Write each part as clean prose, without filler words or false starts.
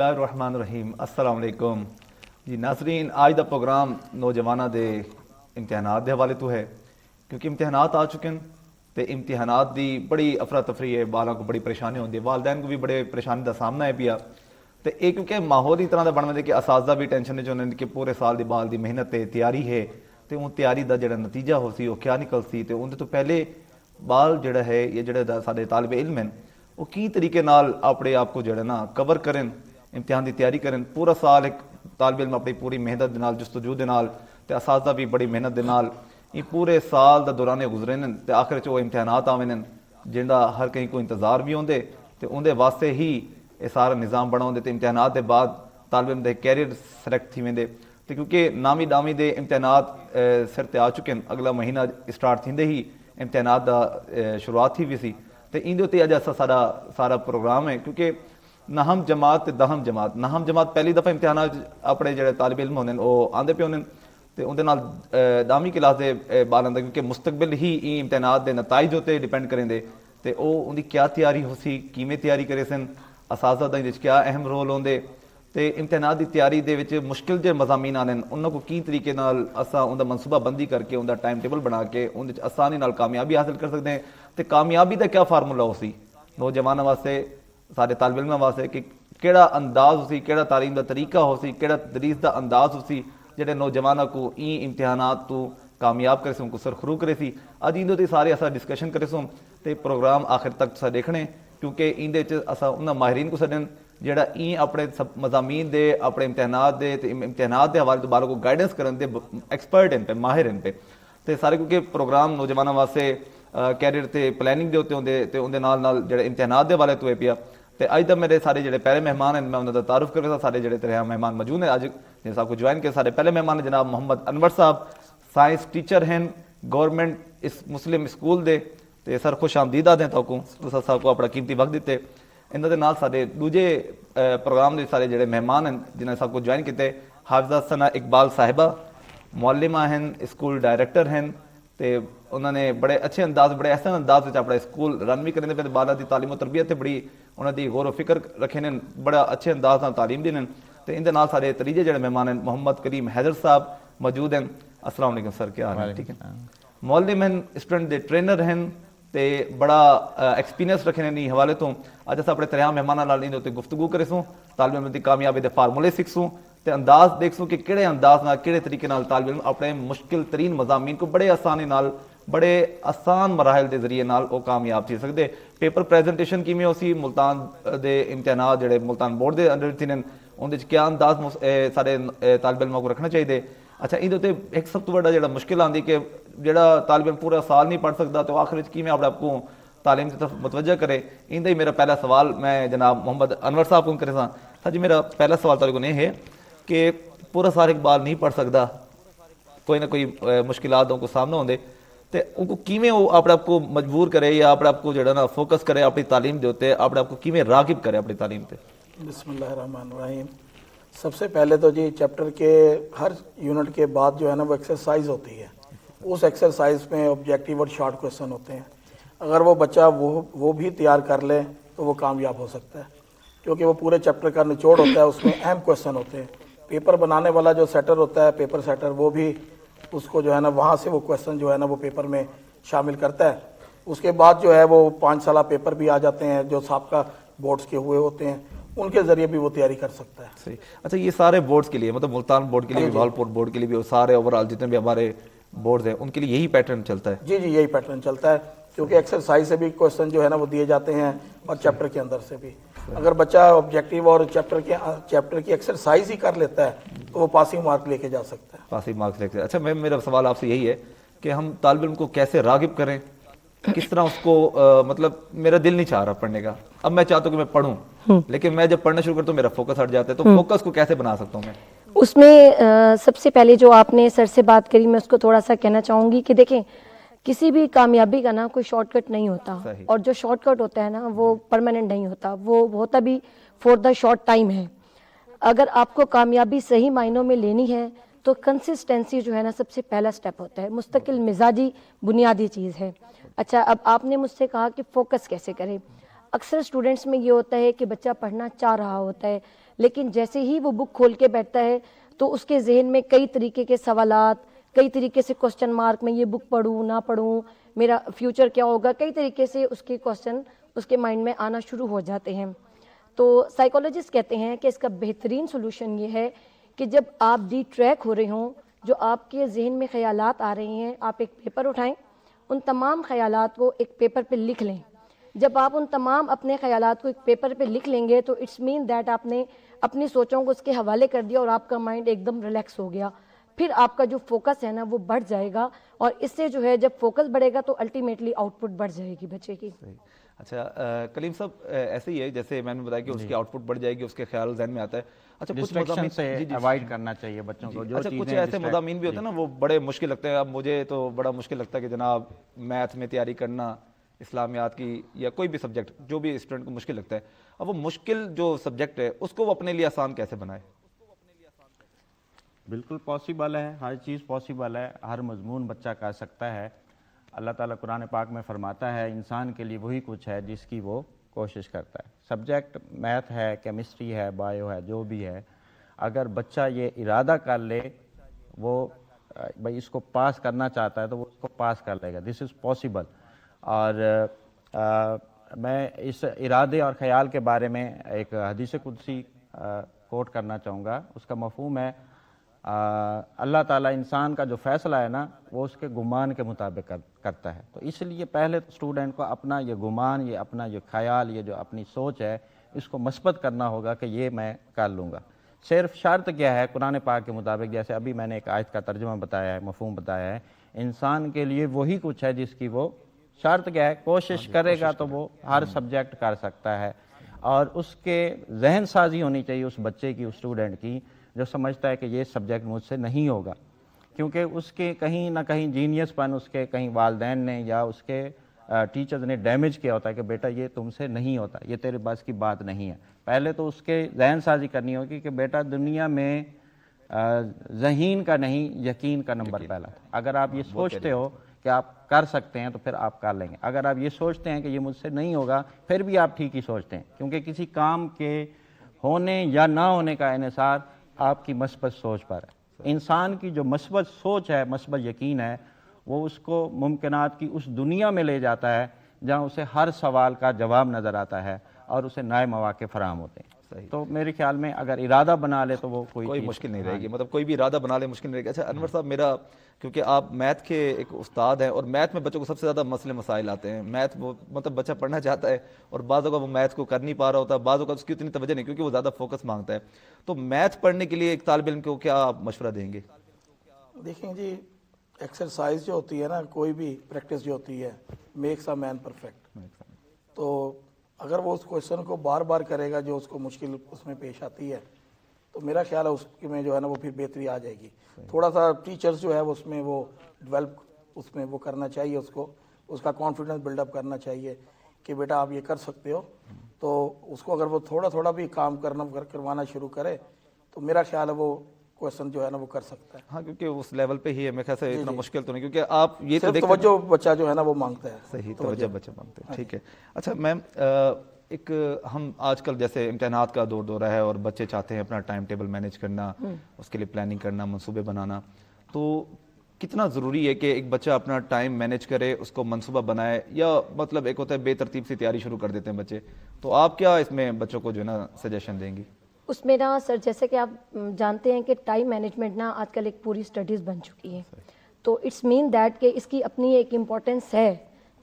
اللہ الرحمن الرحیم السلام علیکم جی ناظرین، آج دا پروگرام نوجوانوں دے امتحانات دے حوالے تو ہے، کیونکہ امتحانات آ چکے ہیں تو امتحانات دی بڑی افراتفری ہے، بالاں کو بڑی پریشانی ہوتی ہے، والدین کو بھی بڑے پریشانی دا سامنا ہے پیا تو یہ کیونکہ ماحول ہی طرح کا بن دے کہ اساتذہ بھی ٹینشن چاہتے ہیں کہ پورے سال دی بال دی محنت ہے، تیاری ہے تو وہ تیاری دا جڑا نتیجہ ہو سی وہ کیا نکل سی تو اندر تو پہلے بال جڑا ہے یہ جڑے سارے طالب علم ہیں وہ کی طریقے نال اپنے آپ کو جڑا نا کور کریں، امتحان دی تیاری کریں، پورا سال ایک طالب علم اپنی پوری محنت دے نال جستجو دے نال تے اساتذہ بھی بڑی محنت دے نال یہ پورے سال دا دوران گزرے ہیں تے آخر چ وہ امتحانات آویں ہیں جن دا ہر کہیں کو انتظار بھی ہوندے تے اندے واسطے ہی یہ سارا نظام بنا ہوندے تے امتحانات دے بعد طالب علم دے کیریئر سلیکٹ تھی ویندے تے کیونکہ نامی ڈامی دے امتحانات سر تے آ چکے ہیں، اگلا مہینہ اسٹارٹ تھیندے ہی امتحانات دا شروعات تھی بھی سی تے اندے تے اج سارا پروگرام ہے کیونکہ نہم جماعت تے دہم جماعت، نہم جماعت پہلی دفعہ امتحانات اپنے جڑے طالب علم ہوندے وہ آندے پے ہوندے تے اندے نال دامی کلاس دے بال آندے کیونکہ مستقبل ہی این امتحانات دے نتائج ہوتے ڈیپینڈ کریں دے تے او ان دی کیا تیاری ہو سی، کیویں تیاری کرے سن، اساتذہ دا اندے کیا اہم رول ہوندے تے امتحانات دی تیاری دے وچ مشکل جے مضامین آنے انہاں کو کی طریقے نال اساں ان دا منصوبہ بندی کر کے ان دا ٹائم ٹیبل بنا کے ان وچ آسانی نال کامیابی حاصل کر سکتے ہیں تے کامیابی دا کیا فارمولا ہو سی نوجوانوں واسطے، سارے طالب علموں واسطے کہ کیڑا انداز ہو سی، کیڑا تعلیم دا طریقہ ہو سی، کیڑا تدریس دا انداز ہو سی جڑے نوجوانوں کو این امتحانات تو کامیاب کرے سوں کو سرخرو کرے سی۔ اج ایندے تے سارے اسا ڈسکشن کرے سوں تے پروگرام آخر تک تسا دیکھنے کیونکہ ایندے چ اسا انہاں ماہرین کو سدن جڑا این اپنے مضامین دے اپنے امتحانات دے تے امتحانات دے حوالے تو بالوں کو گائیڈنس کرن دے ایکسپرٹ ہیں پہ ماہر ہیں پہ تے سارے کیونکہ پروگرام نوجوانوں واسطے کیریئر تے پلاننگ دے ہوتے ہوندے تے اندے نال جڑے امتحانات دے حوالے تو ہے پیا تے اج دا میرے سارے جڑے پہلے مہمان ہیں میں انہاں دا تعارف کرے سارے جڑے تیرے مہمان موجود ہیں اج جن صاحب کو جوائن کے سارے پہلے مہمان ہیں جناب محمد انور صاحب، سائنس ٹیچر ہیں گورنمنٹ مسلم اسکول دے تے سر خوش آمدید آدھیں تو صاحب کو اپنا قیمتی وقت دیتے انہاں دے نال سارے دوجے پروگرام دے سارے جڑے مہمان ہیں جنہاں صاحب کو جوائن کیتے حافظہ ثنا اقبال صاحبہ معلمہ ہیں، اسکول ڈائریکٹر ہیں تے انہوں نے بڑے اچھے انداز بڑے احسن انداز میں اپنا اسکول رن بھی کرنے پہ بالا دی تعلیم و تربیت تے بڑی انہوں دی غور و فکر رکھے نے، بڑا اچھے انداز میں تعلیم دینے تے اندے نال سارے تریجے جڑے مہمان ہیں محمد کریم حیدر صاحب موجود ہیں۔ السلام علیکم سر، کیا حال ہے؟ ٹھیک ہے۔ معلم ہیں، اسٹوڈنٹ دے ٹرینر ہیں تے بڑا ایکسپیرینس رکھنے نہیں حوالے تو اج اساں اپنے تریاں مہماناں نال اندے تے گفتگو کرے سوں، طالب علم دی کامیابی دے فارمولے سیکھ سوں تے انداز دیکھ سوں کہ کیڑے انداز نال کیڑے طریقے نال طالب علم اپنے مشکل ترین مضامین کو بڑے آسانی نال بڑے آسان مراحل دے ذریعے نال وہ کامیاب تھی سکتے۔ پیپر پریزنٹیشن کیویں ہو سی، ملتان دے امتحانات جڑے ملتان بورڈ دے انڈر تھی ان کیا انداز سارے طالب علموں کو رکھنا چاہیے۔ اچھا اندر ایک سب تو بڑا جڑا مشکل آتی کہ جڑا طالب علم پورا سال نہیں پڑھ سکتا تو آخر کیویں اپنے آپ کو تعلیم کی طرف متوجہ کرے، اندر ہی میرا پہلا سوال میں جناب محمد انور صاحب کو کرے سا جی۔ میرا پہلا سوال تعلق نہیں ہے کہ پورا سال اقبال نہیں پڑھ سکتا، کوئی نہ کوئی مشکلات ان کو سامنے ہوندے تے ان کو کیویں وہ اپنے آپ کو مجبور کرے یا اپنے آپ کو جڑا نا فوکس کرے اپنی تعلیم دے ہوتے اپنے آپ کو کیویں راغب کرے اپنی تعلیم تے؟ بسم اللہ الرحمن الرحیم۔ سب سے پہلے تو جی چیپٹر کے ہر یونٹ کے بعد جو ہے نا وہ ایکسرسائز ہوتی ہے، اس ایکسرسائز میں آبجیکٹیو اور شارٹ کویسچن ہوتے ہیں، اگر وہ بچہ وہ بھی تیار کر لے تو وہ کامیاب ہو سکتا ہے کیونکہ وہ پورے چیپٹر کا نچوڑ ہوتا ہے، اس میں اہم کویسچن ہوتے ہیں۔ پیپر بنانے والا جو سیٹر ہوتا ہے پیپر سیٹر وہ بھی اس کو جو ہے نا وہاں سے وہ کویسچن جو ہے نا وہ پیپر میں شامل کرتا ہے۔ اس کے بعد جو ہے وہ 5 سالہ پیپر بھی آ جاتے ہیں جو سابقہ بورڈز کے ہوئے ہوتے ہیں، ان کے ذریعے بھی وہ تیاری کر سکتا ہے۔ صحیح۔ اچھا یہ سارے بورڈز کے لیے مطلب ملتان بورڈ کے لیے بھی، بھاولپور بورڈ کے لیے بھی، سارے اوورال جتنے بھی ہمارے بورڈز ہیں ان کے لیے یہی پیٹرن چلتا ہے؟ جی یہی پیٹرن چلتا ہے کیونکہ ایکسرسائز سے بھی کویسچن جو ہے نا وہ دیے جاتے ہیں اور چیپٹر کے اندر سے بھی۔ اگر بچہ آبجیکٹیو اور چیپٹر کی ایکسرسائز ہی کر لیتا ہے تو وہ پاسنگ مارک لے کے جا سکتا ہے۔ پاسنگ مارکس لے کے۔ اچھا میرا سوال آپ سے یہی ہے کہ ہم طالب علم کو کیسے راغب کریں، کس طرح اس کو مطلب میرا دل نہیں چاہ رہا پڑھنے کا، اب میں چاہتا ہوں کہ میں پڑھوں لیکن میں جب پڑھنا شروع کرتا ہوں میرا فوکس ہٹ جاتا ہے، تو فوکس کو کیسے بنا سکتا ہوں میں؟ اس میں سب سے پہلے جو آپ نے سر سے بات کری میں اس کو تھوڑا سا کہنا چاہوں گی کہ دیکھیں کسی بھی کامیابی کا نا کوئی شارٹ کٹ نہیں ہوتا، اور جو شارٹ کٹ ہوتا ہے نا وہ پرماننٹ نہیں ہوتا، وہ ہوتا بھی فور دا شارٹ ٹائم ہے۔ اگر آپ کو کامیابی صحیح معنوں میں لینی ہے تو کنسسٹنسی جو ہے نا سب سے پہلا سٹیپ ہوتا ہے، مستقل مزاجی بنیادی چیز ہے۔ اچھا اب آپ نے مجھ سے کہا کہ فوکس کیسے کریں۔ اکثر اسٹوڈنٹس میں یہ ہوتا ہے کہ بچہ پڑھنا چاہ رہا ہوتا ہے لیکن جیسے ہی وہ بک کھول کے بیٹھتا ہے تو اس کے ذہن میں کئی طریقے کے سوالات، کئی طریقے سے کوسچن مارک، میں یہ بک پڑھوں نہ پڑھوں، میرا فیوچر کیا ہوگا، کئی طریقے سے اس کے کوسچن اس کے مائنڈ میں آنا شروع ہو جاتے ہیں. تو سائیکولوجسٹ کہتے ہیں کہ اس کا بہترین سولوشن یہ ہے کہ جب آپ ڈی ٹریک ہو رہے ہوں، جو آپ کے ذہن میں خیالات آ رہے ہیں، آپ ایک پیپر اٹھائیں، ان تمام خیالات کو ایک پیپر پہ لکھ لیں. جب آپ ان تمام اپنے خیالات کو ایک پیپر پہ لکھ لیں گے تو اٹس مین دیٹ آپ نے اپنی سوچوں کو اس کے حوالے کر دیا اور آپ کا مائنڈ ایک دم ریلیکس ہو گیا. پھر آپ کا جو فوکس ہے نا وہ بڑھ جائے گا، اور اس سے جو ہے جب فوکس بڑھے گا تو الٹیمیٹلی آؤٹ پٹ بڑھ جائے گی بچے کی. اچھا کلیم صاحب، ایسے ہی ہے جیسے میں نے بتایا کہ اس کی آؤٹ پٹ بڑھ جائے گی، اس کے خیال ذہن میں آتا ہے. اچھا کچھ ڈسٹریکشن سے اوائڈ کرنا چاہیے بچوں کو. اچھا کچھ ایسے مضامین بھی ہوتے ہیں نا وہ بڑے مشکل لگتے ہیں. اب مجھے تو بڑا مشکل لگتا ہے کہ جناب میتھ میں تیاری کرنا، اسلامیات کی یا کوئی بھی سبجیکٹ جو بھی اسٹوڈنٹ کو مشکل لگتا ہے، اب وہ مشکل جو سبجیکٹ ہے اس کو وہ اپنے لیے آسان کیسے بنائے؟ بالکل پاسبل ہے، ہر چیز پاسبل ہے، ہر مضمون بچہ کر سکتا ہے. اللہ تعالیٰ قرآن پاک میں فرماتا ہے انسان کے لیے وہی کچھ ہے جس کی وہ کوشش کرتا ہے. سبجیکٹ میتھ ہے، کیمسٹری ہے، بایو ہے، جو بھی ہے، اگر بچہ یہ ارادہ کر لے وہ بھائی اس کو پاس کرنا چاہتا ہے تو وہ اس کو پاس کر لے گا. دس از پاسبل. اور میں اس ارادے اور خیال کے بارے میں ایک حدیث قدسی کوٹ کرنا چاہوں گا. اس کا مفہوم ہے اللہ تعالیٰ انسان کا جو فیصلہ ہے نا وہ اس کے گمان کے مطابق کرتا ہے. تو اس لیے پہلے اسٹوڈنٹ کو اپنا یہ گمان، یہ اپنا یہ خیال، یہ جو اپنی سوچ ہے اس کو مثبت کرنا ہوگا کہ یہ میں کر لوں گا. صرف شرط کیا ہے قرآن پاک کے مطابق، جیسے ابھی میں نے ایک آیت کا ترجمہ بتایا ہے، مفہوم بتایا ہے، انسان کے لیے وہی کچھ ہے جس کی وہ شرط کیا ہے، کوشش کرے گا تو وہ ہر سبجیکٹ کر سکتا ہے. اور اس کے ذہن سازی ہونی چاہیے اس بچے کی، اس اسٹوڈنٹ کی، جو سمجھتا ہے کہ یہ سبجیکٹ مجھ سے نہیں ہوگا، کیونکہ اس کے کہیں نہ کہیں جینیس پن اس کے کہیں والدین نے یا اس کے ٹیچرز نے ڈیمیج کیا ہوتا ہے کہ بیٹا یہ تم سے نہیں ہوتا، یہ تیرے بس کی بات نہیں ہے. پہلے تو اس کے ذہن سازی کرنی ہوگی کہ بیٹا دنیا میں ذہین کا نہیں یقین کا نمبر پہلا تھا. اگر آپ یہ سوچتے ہو کہ آپ کر سکتے ہیں تو پھر آپ کر لیں گے. اگر آپ یہ سوچتے ہیں کہ یہ مجھ سے نہیں ہوگا پھر بھی آپ ٹھیک ہی سوچتے ہیں، کیونکہ کسی کام کے ہونے یا نہ ہونے کا انحصار آپ کی مثبت سوچ پر ہے. انسان کی جو مثبت سوچ ہے، مثبت یقین ہے، وہ اس کو ممکنات کی اس دنیا میں لے جاتا ہے جہاں اسے ہر سوال کا جواب نظر آتا ہے اور اسے نئے مواقع فراہم ہوتے ہیں. تو میرے خیال میں اگر ارادہ بنا لے تو وہ کوئی مشکل نہیں رہے گی. مطلب کوئی بھی ارادہ بنا لے مشکل نہیں رہے گی. اچھا انور صاحب، میرا کیونکہ آپ میتھ کے ایک استاد ہیں اور میتھ میں بچوں کو سب سے زیادہ مسئلے مسائل آتے ہیں. میتھ وہ مطلب بچہ پڑھنا چاہتا ہے اور بعض اوقات وہ میتھ کو کر نہیں پا رہا ہوتا، بعض اوقات اس کی اتنی توجہ نہیں کیونکہ وہ زیادہ فوکس مانگتا ہے. تو میتھ پڑھنے کے لیے ایک طالب علم کو کیا آپ مشورہ دیں گے؟ دیکھیں جی، ایکسرسائز جو ہوتی ہے نا، کوئی بھی پریکٹس جو ہوتی ہے، میکس اے مین پرفیکٹ. تو اگر وہ اس کویشچن کو بار بار کرے گا جو اس کو مشکل اس میں پیش آتی ہے، تو میرا خیال ہے اس میں جو ہے نا وہ پھر بہتری آ جائے گی. تھوڑا سا ٹیچرز جو ہے اس میں وہ ڈیولپ اس میں وہ کرنا چاہیے، اس کو اس کا کانفیڈنس بلڈ اپ کرنا چاہیے کہ بیٹا آپ یہ کر سکتے ہو. تو اس کو اگر وہ تھوڑا تھوڑا بھی کام کروانا شروع کرے تو میرا خیال ہے وہ کویشچن جو ہے نا وہ کر سکتا ہے. ہاں، کیونکہ اس لیول پہ ہی ہے، میرے خیال سے اتنا مشکل تو نہیں، کیونکہ آپ یہ تو صرف توجہ بچہ جو ہے نا وہ مانگتا ہے. صحیح توجہ بچہ مانگتے ہیں. ٹھیک ہے. اچھا میم، ایک ہم آج کل جیسے امتحانات کا دورہ ہے اور بچے چاہتے ہیں اپنا ٹائم ٹیبل مینیج کرنا، اس کے لیے پلاننگ کرنا، منصوبے بنانا، تو کتنا ضروری ہے کہ ایک بچہ اپنا ٹائم مینیج کرے، اس کو منصوبہ بنائے، یا مطلب ایک ہوتا ہے بے ترتیب سے تیاری شروع کر دیتے ہیں بچے؟ تو آپ کیا اس میں بچوں کو جو ہے نا سجیشن دیں گی؟ اس میں نا سر، جیسے کہ آپ جانتے ہیں کہ ٹائم مینجمنٹ نا آج کل ایک پوری اسٹڈیز بن چکی ہے. تو اٹس مین دیٹ کہ اس کی اپنی ایک امپورٹنس ہے،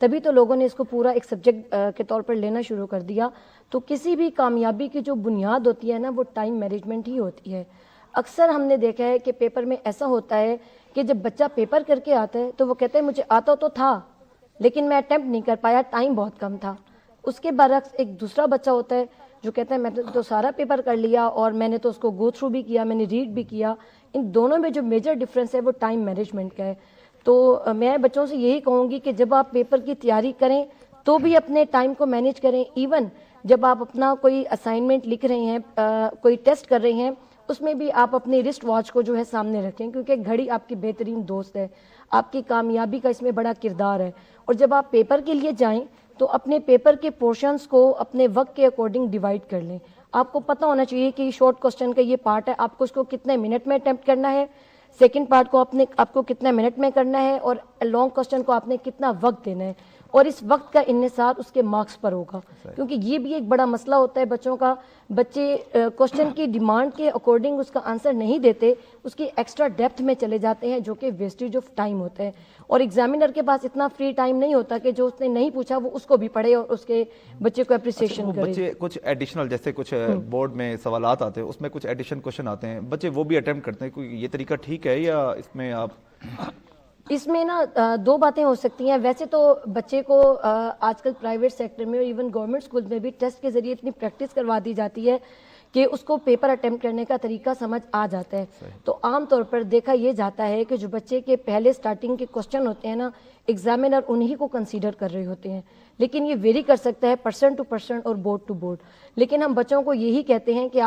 تبھی تو لوگوں نے اس کو پورا ایک سبجیکٹ کے طور پر لینا شروع کر دیا. تو کسی بھی کامیابی کی جو بنیاد ہوتی ہے نا وہ ٹائم مینجمنٹ ہی ہوتی ہے. اکثر ہم نے دیکھا ہے کہ پیپر میں ایسا ہوتا ہے کہ جب بچہ پیپر کر کے آتا ہے تو وہ کہتا ہے مجھے آتا تو تھا لیکن میں اٹیمپٹ نہیں کر پایا، ٹائم بہت کم تھا. اس کے برعکس ایک دوسرا بچہ ہوتا ہے جو کہتا ہے میں تو سارا پیپر کر لیا اور میں نے تو اس کو گو تھرو بھی کیا، میں نے ریڈ بھی کیا. ان دونوں میں جو میجر ڈفرینس ہے وہ ٹائم مینجمنٹ کا ہے. تو میں بچوں سے یہی کہوں گی کہ جب آپ پیپر کی تیاری کریں تو بھی اپنے ٹائم کو مینیج کریں. ایون جب آپ اپنا کوئی اسائنمنٹ لکھ رہے ہیں، کوئی ٹیسٹ کر رہے ہیں، اس میں بھی آپ اپنے رسٹ واچ کو جو ہے سامنے رکھیں، کیونکہ گھڑی آپ کی بہترین دوست ہے. آپ کی کامیابی کا اس میں بڑا کردار ہے. اور جب آپ پیپر کے لیے جائیں تو اپنے پیپر کے پورشنز کو اپنے وقت کے اکارڈنگ ڈیوائڈ کر لیں. آپ کو پتہ ہونا چاہیے کہ شارٹ کوسچن کا یہ پارٹ ہے, آپ کو اس کو کتنے منٹ میں اٹیمپٹ کرنا ہے, سیکنڈ پارٹ کو آپ کو کتنے منٹ میں کرنا ہے, اور لانگ کوسچن کو آپ نے کتنا وقت دینا ہے, اور اس وقت کا انحصار اس کے مارکس پر ہوگا, کیونکہ یہ بھی ایک بڑا مسئلہ ہوتا ہے بچوں کا. بچے کوسچن کی ڈیمانڈ کے اکارڈنگ اس کا آنسر نہیں دیتے, اس کی ایکسٹرا ڈیپتھ میں چلے جاتے ہیں, جو کہ ویسٹیج آف ٹائم ہوتا ہے. اور ایگزامینر کے پاس اتنا فری ٹائم نہیں ہوتا کہ جو اس نے نہیں پوچھا وہ اس کو بھی پڑھے اور اس کے بچے کو اپریسیشن کرے. بچے کچھ ایڈیشنل جیسے کچھ بورڈ میں سوالات آتے ہیں, اس میں کچھ ایڈیشن کوشچن آتے ہیں, بچے وہ بھی اٹیمپٹ کرتے ہیں, کوئی یہ طریقہ ٹھیک ہے یا اس میں آپ؟ اس میں نا دو باتیں ہو سکتی ہیں. ویسے تو بچے کو آج کل پرائیویٹ سیکٹر میں اور ایون گورنمنٹ اسکول میں بھی ٹیسٹ کے ذریعے اتنی پریکٹس کروا دی جاتی ہے کہ اس کو پیپر اٹیمپٹ کرنے کا طریقہ سمجھ آ جاتا ہے. تو عام طور پر دیکھا یہ جاتا ہے کہ جو بچے کے پہلے سٹارٹنگ کے کوسچن ہوتے ہیں نا, ایگزامینر انہی کو کنسیڈر کر رہے ہوتے ہیں, لیکن یہ ویری کر سکتا ہے پرسن ٹو پرسن اور بورڈ ٹو بورڈ. لیکن ہم بچوں کو یہی کہتے ہیں کہ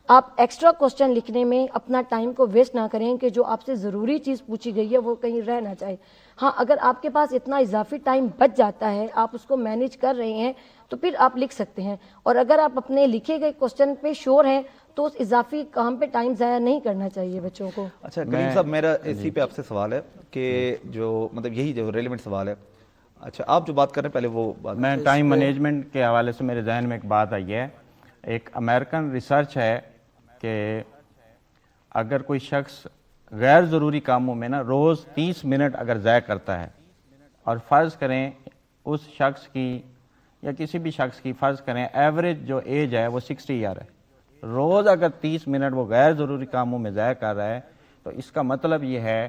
آپ ایکسٹرا کوسچن لکھنے میں اپنا ٹائم کو ویسٹ نہ کریں کہ جو آپ سے ضروری چیز پوچھی گئی ہے وہ کہیں رہ نہ جائے. ہاں, اگر آپ کے پاس اتنا اضافی ٹائم بچ جاتا ہے, آپ اس کو مینیج کر رہے ہیں, تو پھر آپ لکھ سکتے ہیں. اور اگر آپ اپنے لکھے گئے کوسچن پہ شور ہیں تو اس اضافی کام پہ ٹائم ضائع نہیں کرنا چاہیے بچوں کو. اچھا کریم صاحب, میرا اسی پہ آپ سے سوال ہے کہ جو مطلب یہی جو ریلیونٹ سوال ہے, اچھا آپ جو بات کر رہے ہیں پہلے وہ بات. میں ٹائم مینجمنٹ کے حوالے سے میرے ذہن میں ایک بات آئی ہے. ایک امریکن ریسرچ ہے کہ اگر کوئی شخص غیر ضروری کاموں میں نا روز 30 منٹ اگر ضائع کرتا ہے, اور فرض کریں اس شخص کی یا کسی بھی شخص کی فرض کریں ایوریج جو ایج ہے وہ 60 ایئر ہے, روز اگر 30 منٹ وہ غیر ضروری کاموں میں ضائع کر رہا ہے, تو اس کا مطلب یہ ہے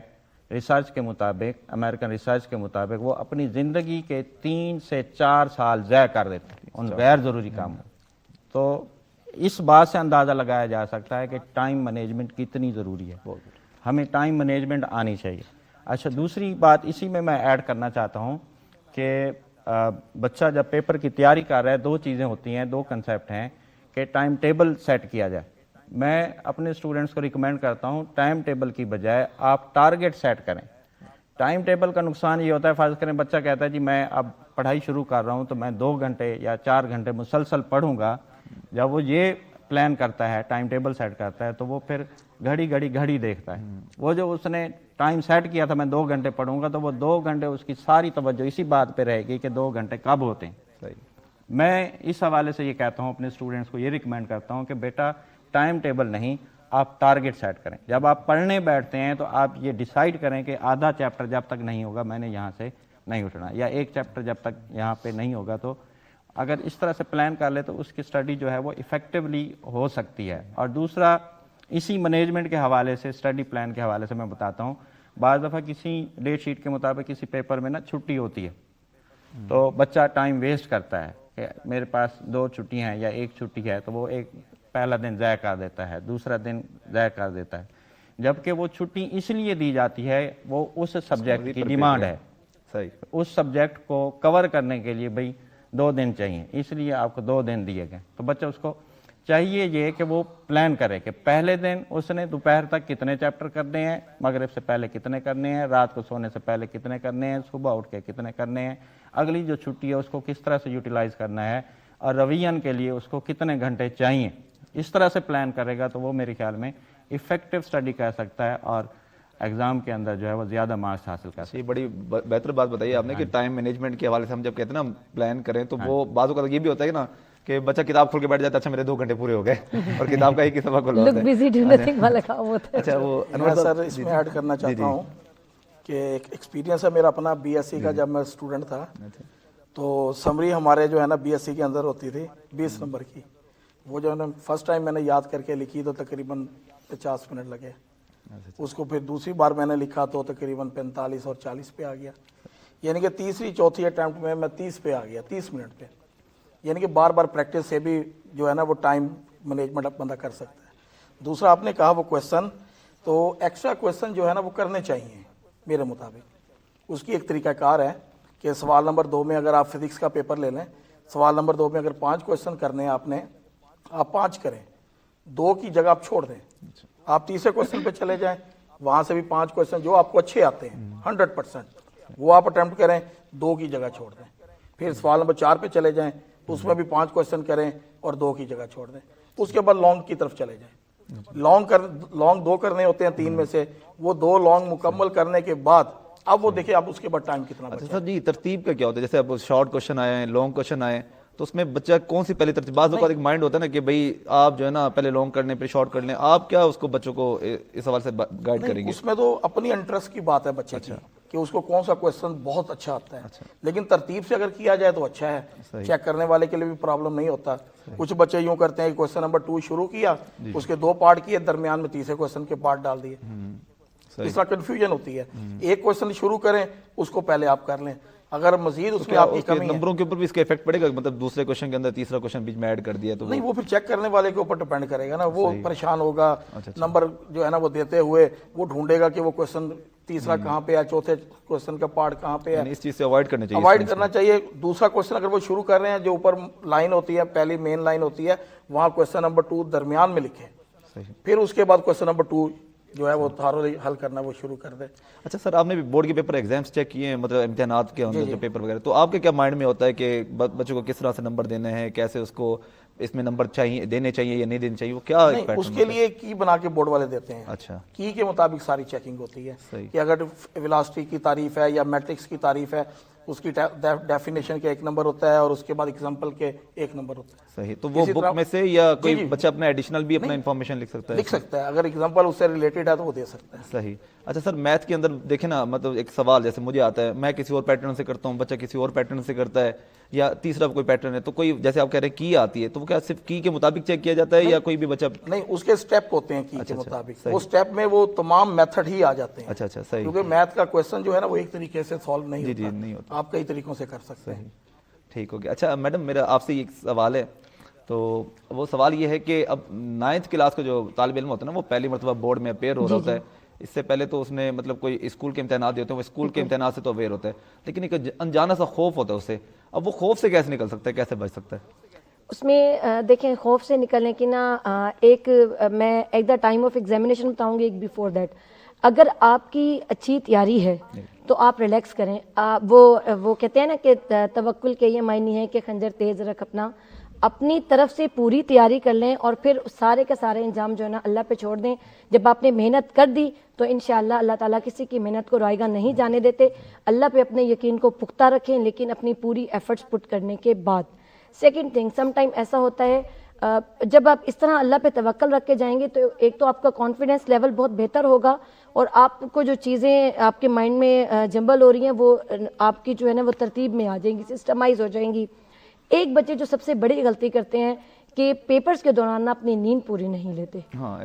ریسرچ کے مطابق, امریکن ریسرچ کے مطابق, وہ اپنی زندگی کے 3 سے 4 سال ضائع کر دیتے ہیں ان غیر ضروری کاموں. تو اس بات سے اندازہ لگایا جا سکتا ہے کہ ٹائم مینجمنٹ کتنی ضروری ہے, ہمیں ٹائم مینجمنٹ آنی چاہیے. اچھا, دوسری بات اسی میں ایڈ کرنا چاہتا ہوں کہ بچہ جب پیپر کی تیاری کر رہا ہے, دو چیزیں ہوتی ہیں, دو کنسیپٹ ہیں کہ ٹائم ٹیبل سیٹ کیا جائے. میں اپنے اسٹوڈنٹس کو ریکمینڈ کرتا ہوں ٹائم ٹیبل کی بجائے آپ ٹارگٹ سیٹ کریں. ٹائم ٹیبل کا نقصان یہ ہوتا ہے, فرض کریں بچہ کہتا ہے جی میں اب پڑھائی شروع کر رہا ہوں تو میں 2 گھنٹے یا 4 گھنٹے مسلسل پڑھوں گا. جب وہ یہ پلان کرتا ہے, ٹائم ٹیبل سیٹ کرتا ہے, تو وہ پھر گھڑی دیکھتا ہے. وہ جو اس نے ٹائم سیٹ کیا تھا میں 2 گھنٹے پڑھوں گا, تو وہ 2 گھنٹے اس کی ساری توجہ اسی بات پہ رہے گی کہ 2 گھنٹے کب ہوتے ہیں. صحیح. میں اس حوالے سے یہ کہتا ہوں اپنے اسٹوڈنٹس کو, یہ ریکمینڈ کرتا ہوں کہ بیٹا ٹائم ٹیبل نہیں, آپ ٹارگٹ سیٹ کریں. جب آپ پڑھنے بیٹھتے ہیں تو آپ یہ ڈیسائیڈ کریں کہ آدھا چیپٹر جب تک نہیں ہوگا میں نے یہاں سے نہیں اٹھنا, یا 1 چیپٹر جب تک یہاں پہ نہیں ہوگا. تو اگر اس طرح سے پلان کر لے تو اس کی اسٹڈی جو ہے وہ افیکٹولی ہو سکتی ہے. اور دوسرا اسی مینجمنٹ کے حوالے سے, اسٹڈی پلان کے حوالے سے میں بتاتا ہوں, بعض دفعہ کسی ڈیٹ شیٹ کے مطابق کسی پیپر میں نا چھٹی ہوتی ہے, تو بچہ ٹائم ویسٹ کرتا ہے کہ میرے پاس 2 چھٹیاں ہیں یا 1 چھٹی ہے, تو وہ پہلا دن ضائع کر دیتا ہے, دوسرا دن ضائع کر دیتا ہے, جبکہ وہ چھٹی اس لیے دی جاتی ہے وہ اس سبجیکٹ کی ڈیمانڈ ہے. صحیح. اس سبجیکٹ کو کور کرنے کے لیے بھئی 2 دن چاہیے, اس لیے آپ کو 2 دن دیے گئے. تو بچہ اس کو چاہیے یہ کہ وہ پلان کرے کہ پہلے دن اس نے دوپہر تک کتنے چیپٹر کرنے ہیں, مغرب سے پہلے کتنے کرنے ہیں, رات کو سونے سے پہلے کتنے کرنے ہیں, صبح اٹھ کے کتنے کرنے ہیں, اگلی جو چھٹی ہے اس کو کس طرح سے یوٹیلائز کرنا ہے, اور رویان کے لیے اس کو کتنے گھنٹے چاہیے. اس طرح سے پلان کرے گا تو وہ میرے خیال میں افیکٹو اسٹڈی کر سکتا ہے, اور ایگزام کے اندر جو ہے وہ زیادہ مارکس حاصل کر سکتا ہے. یہ بڑی بہتر بات بتائی آپ نے کہ ٹائم مینجمنٹ کے حوالے سے ہم جب کہتے ہیں نا پلان کریں, تو وہ بعضوں کا یہ بھی ہوتا ہے نا کہ بچہ کتاب کھول کے بیٹھ جاتا ہے, اچھا میرے 2 گھنٹے پورے ہو گئے, اور کتاب کا ایک ہی صفحہ کھلا ہوتا ہے. بزی ڈو نتھنگ والا کام ہوتا ہے. اچھا وہ میں سر اس میں ایڈ کرنا چاہتا ہوں کہ ایک ایکسپیرینس ہے میرا اپنا بی ایس سی کا. جب میں اسٹوڈنٹ تھا تو سمری ہمارے جو ہے نا بی ایس سی کے اندر ہوتی تھی 20 نمبر کی. وہ جو ہے نا فرسٹ ٹائم میں نے یاد کر کے لکھی تو تقریباً 50 منٹ لگے. اس کو پھر دوسری بار میں نے لکھا تو تقریباً 45 اور 40 پہ آ گیا. یعنی کہ تیسری چوتھی اٹیمپٹ میں 30 پہ آ گیا, 30 منٹ پہ. یعنی کہ بار بار پریکٹس سے بھی جو ہے نا وہ ٹائم مینجمنٹ بندہ کر سکتا ہے. دوسرا آپ نے کہا وہ کویشچن, تو ایکسٹرا کویشچن جو ہے نا وہ کرنے چاہیے میرے مطابق. اس کی ایک طریقہ کار ہے کہ سوال نمبر 2 میں اگر آپ فزکس کا پیپر لے لیں, سوال نمبر 2 میں اگر 5 کویشچن کرنے ہیں آپ 5 کریں, 2 کی جگہ آپ چھوڑ دیں. آپ تیسرے کویشچن پہ چلے جائیں, وہاں سے بھی 5 کویشچن جو آپ کو اچھے آتے ہیں 100% وہ آپ اٹیمپٹ کریں, 2 کی جگہ چھوڑ دیں. پھر سوال نمبر 4 پہ چلے جائیں, اس میں بھی 5 کویشچن کریں اور 2 کی جگہ چھوڑ دیں. اس کے بعد لانگ کی طرف چلے جائیں. لانگ 2 کرنے ہوتے ہیں 3 میں سے, وہ 2 لانگ مکمل کرنے کے بعد اب وہ دیکھیں اب اس کے بعد ٹائم کتنا بچا. اچھا سر جی, ترتیب کا کیا ہوتا ہے؟ جیسے اب شارٹ کوشچن آئے ہیں, لانگ کوشچن آئے, تو اس میں بچہ کون سی پہلی ترتیب؟ بعض اوقات ایک مائنڈ ہوتا ہے نا کہ بھئی آپ جو ہے نا پہلے لانگ کر لیں پھر شارٹ کر لیں, آپ کیا اس کو بچوں کو اس حوالے سے گائیڈ کریں گے؟ اس میں تو اپنی انٹرسٹ کی بات ہے بچے کی کہ اس کو کون سا کویسچن بہت اچھا آتا ہے, لیکن ترتیب سے اگر کیا جائے تو اچھا ہے, چیک کرنے والے کے لیے بھی پرابلم نہیں ہوتا. کچھ بچے یوں کرتے ہیں کہ کویسچن نمبر 2 شروع کیا, اس کے 2 پارٹ کیے, درمیان میں تیسرے کویسچن کے پارٹ ڈال دیے, اس طرح کنفیوژن ہوتی ہے. ایک کویسچن شروع کریں اس کو پہلے آپ کر لیں, اگر مزید اس میں آپ کی کمی ہے. نمبروں کے اوپر بھی اس کا افیکٹ پڑے گا, مطلب دوسرے کوشچن کے اندر تیسرا کوشچن بیچ میں ایڈ کر دیا تو نہیں, وہ پھر چیک کرنے والے کے اوپر ڈیپینڈ کرے گا نا, وہ پریشان ہوگا. نمبر جو ہے نا وہ دیتے ہوئے وہ ڈھونڈے گا کہ وہ کویسچن تیسرا کہاں پہ ہے, چوتھے کویسچن کا پارٹ کہاں پہ ہے. اس چیز سے اوائڈ کرنا چاہیے, اوائڈ کرنا چاہیے. دوسرا کویسچن اگر وہ شروع کر رہے ہیں, جو اوپر لائن ہوتی ہے, پہلی مین لائن ہوتی ہے, وہاں کویسچن نمبر 2 درمیان میں لکھیں, پھر اس کے بعد کویسچن نمبر 2 جو ہے وہ تھارولی حل کرنا وہ شروع کر دیں. اچھا سر, آپ نے بھی بورڈ کے پیپر ایگزامس چیک کیے ہیں, مطلب امتحانات کے اندر جو پیپر وغیرہ, تو آپ کے کیا مائنڈ میں ہوتا ہے کہ بچوں کو کس طرح سے نمبر دینے ہیں, کیسے اس کو اس میں نمبر چاہیے, دینے چاہیے یا نہیں دینے چاہیے, وہ کیا اس کے لیے کی بنا کے بورڈ والے دیتے ہیں. اچھا, کی کے مطابق ساری چیکنگ ہوتی ہے کہ اگر ویلاسٹی کی تعریف ہے یا میٹرکس کی تعریف ہے, اس کی ڈیفینیشن کے 1 نمبر ہوتا ہے اور اس کے بعد ایگزامپل کے 1 نمبر ہوتا ہے. صحیح, تو وہ بک میں سے یا کوئی بچہ اپنا ایڈیشنل بھی اپنا انفارمیشن لکھ سکتا ہے؟ لکھ سکتا ہے, اگر ایگزامپل اس سے ریلیٹڈ ہے تو وہ دے سکتا ہے. صحیح. اچھا سر, میتھ کے اندر دیکھیں نا, مطلب ایک سوال جیسے مجھے آتا ہے, میں کسی اور پیٹرن سے کرتا ہوں, بچہ کسی اور پیٹرن سے کرتا ہے, یا تیسرا کوئی پیٹرن ہے, تو کوئی جیسے آپ کہہ رہے ہیں کی آتی ہے, تو وہ کیا صرف کی کے مطابق چیک کیا جاتا ہے یا کوئی بھی بچہ؟ نہیں, اس کے سٹیپ ہوتے ہیں کی کے مطابق, وہ سٹیپ میں وہ تمام میتھڈ ہی آ جاتے ہیں. اچھا اچھا, صحیح, کیونکہ میتھ کا کویسچن جو ہے نا وہ ایک طریقے سے سالو نہیں ہوتا, آپ کئی طریقوں سے کر سکتے ہیں. ٹھیک ہو گیا. اچھا میڈم, میرا آپ سے ایک سوال ہے, تو وہ سوال یہ ہے کہ اب 9th کلاس کا جو طالب علم ہوتا ہے نا, وہ پہلی مرتبہ بورڈ میں اپیئر ہو رہا ہوتا ہے. اس سے پہلے تو اس نے مطلب کوئی اسکول کے امتحانات دیتے ہیں, وہ اسکول کے امتحانات سے تو اویئر ہوتا ہے, لیکن ایک انجانا سا خوف ہوتا ہے اسے. اب وہ خوف سے کیسے نکل سکتا ہے, کیسے بچ سکتا ہے؟ اس میں دیکھیں, خوف سے نکلنے کی نا ایک میں at the time of examination بتاؤں گی, ایک بیفور دیٹ اگر آپ کی اچھی تیاری ہے تو آپ ریلیکس کریں. وہ کہتے ہیں نا کہ توکل کے یہ معنی ہے کہ خنجر تیز رکھ, اپنی طرف سے پوری تیاری کر لیں اور پھر سارے کا سارے انجام جو ہے نا اللہ پہ چھوڑ دیں. جب آپ نے محنت کر دی تو انشاءاللہ اللہ تعالیٰ کسی کی محنت کو رائیگاں نہیں جانے دیتے. اللہ پہ اپنے یقین کو پختہ رکھیں, لیکن اپنی پوری ایفرٹس پٹ کرنے کے بعد. سیکنڈ تھنگ, سم ٹائم ایسا ہوتا ہے جب آپ اس طرح اللہ پہ توکل رکھ کے جائیں گے تو ایک تو آپ کا کانفیڈنس لیول بہت بہتر ہوگا, اور آپ کو جو چیزیں آپ کے مائنڈ میں جمبل ہو رہی ہیں وہ آپ کی جو ہے نا وہ ترتیب میں آ جائیں گی, سسٹمائز ہو جائیں گی. ایک بچے جو سب سے بڑی غلطی کرتے ہیں کہ پیپرز کے دوران اپنی نیند پوری نہیں لیتے,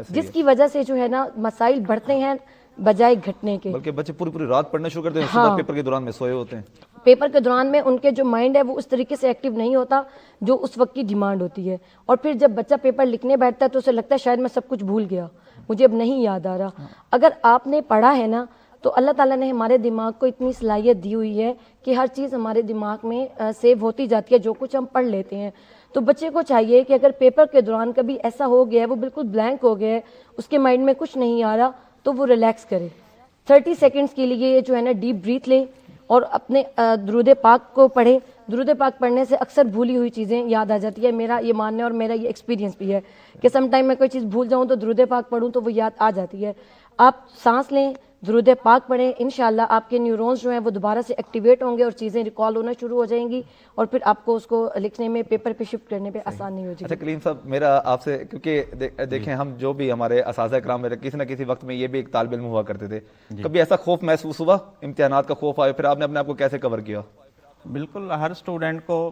جس کی وجہ سے جو ہے نا مسائل بڑھتے ہیں بجائے گھٹنے کے. بلکہ بچے پوری رات پڑھنا شروع کرتے ہیں, صبح پیپر کے دوران میں سوئے ہوتے ہیں. پیپر کے دوران میں ان کے جو مائنڈ ہے وہ اس طریقے سے ایکٹیو نہیں ہوتا جو اس وقت کی ڈیمانڈ ہوتی ہے, اور پھر جب بچہ پیپر لکھنے بیٹھتا ہے تو اسے لگتا ہے شاید میں سب کچھ بھول گیا, مجھے اب نہیں یاد آ رہا. اگر آپ نے پڑھا ہے نا تو اللہ تعالیٰ نے ہمارے دماغ کو اتنی صلاحیت دی ہوئی ہے کہ ہر چیز ہمارے دماغ میں سیو ہوتی جاتی ہے جو کچھ ہم پڑھ لیتے ہیں. تو بچے کو چاہیے کہ اگر پیپر کے دوران کبھی ایسا ہو گیا ہے, وہ بالکل بلینک ہو گیا ہے, اس کے مائنڈ میں کچھ نہیں آ رہا, تو وہ ریلیکس کرے. 30 سیکنڈز کے لیے جو ہے نا ڈیپ بریتھ لے اور اپنے درود پاک کو پڑھے. درود پاک پڑھنے سے اکثر بھولی ہوئی چیزیں یاد آ جاتی ہے. میرا یہ ماننا ہے اور میرا یہ ایکسپیرینس بھی ہے کہ سم ٹائم میں کوئی چیز بھول جاؤں تو درود پاک پڑھوں تو وہ یاد آ جاتی ہے. آپ سانس لیں, درود پاک پڑھیں, انشاءاللہ آپ کے نیورونز جو ہیں وہ دوبارہ سے ایکٹیویٹ ہوں گے اور چیزیں ریکال ہونا شروع ہو جائیں گی, اور پھر آپ کو اس کو لکھنے میں پیپر پہ شفٹ کرنے پہ آسانی ہو جائے گی. اچھا کلیم صاحب, میرا آپ سے, کیونکہ دیکھیں ہم جو بھی ہمارے اساتذہ کرام میرے کسی نہ کسی وقت میں یہ بھی ایک طالب علم ہوا کرتے تھے, کبھی ایسا خوف محسوس ہوا, امتحانات کا خوف آیا, پھر آپ نے اپنے آپ کو کیسے کور کیا؟ بالکل, ہر اسٹوڈنٹ کو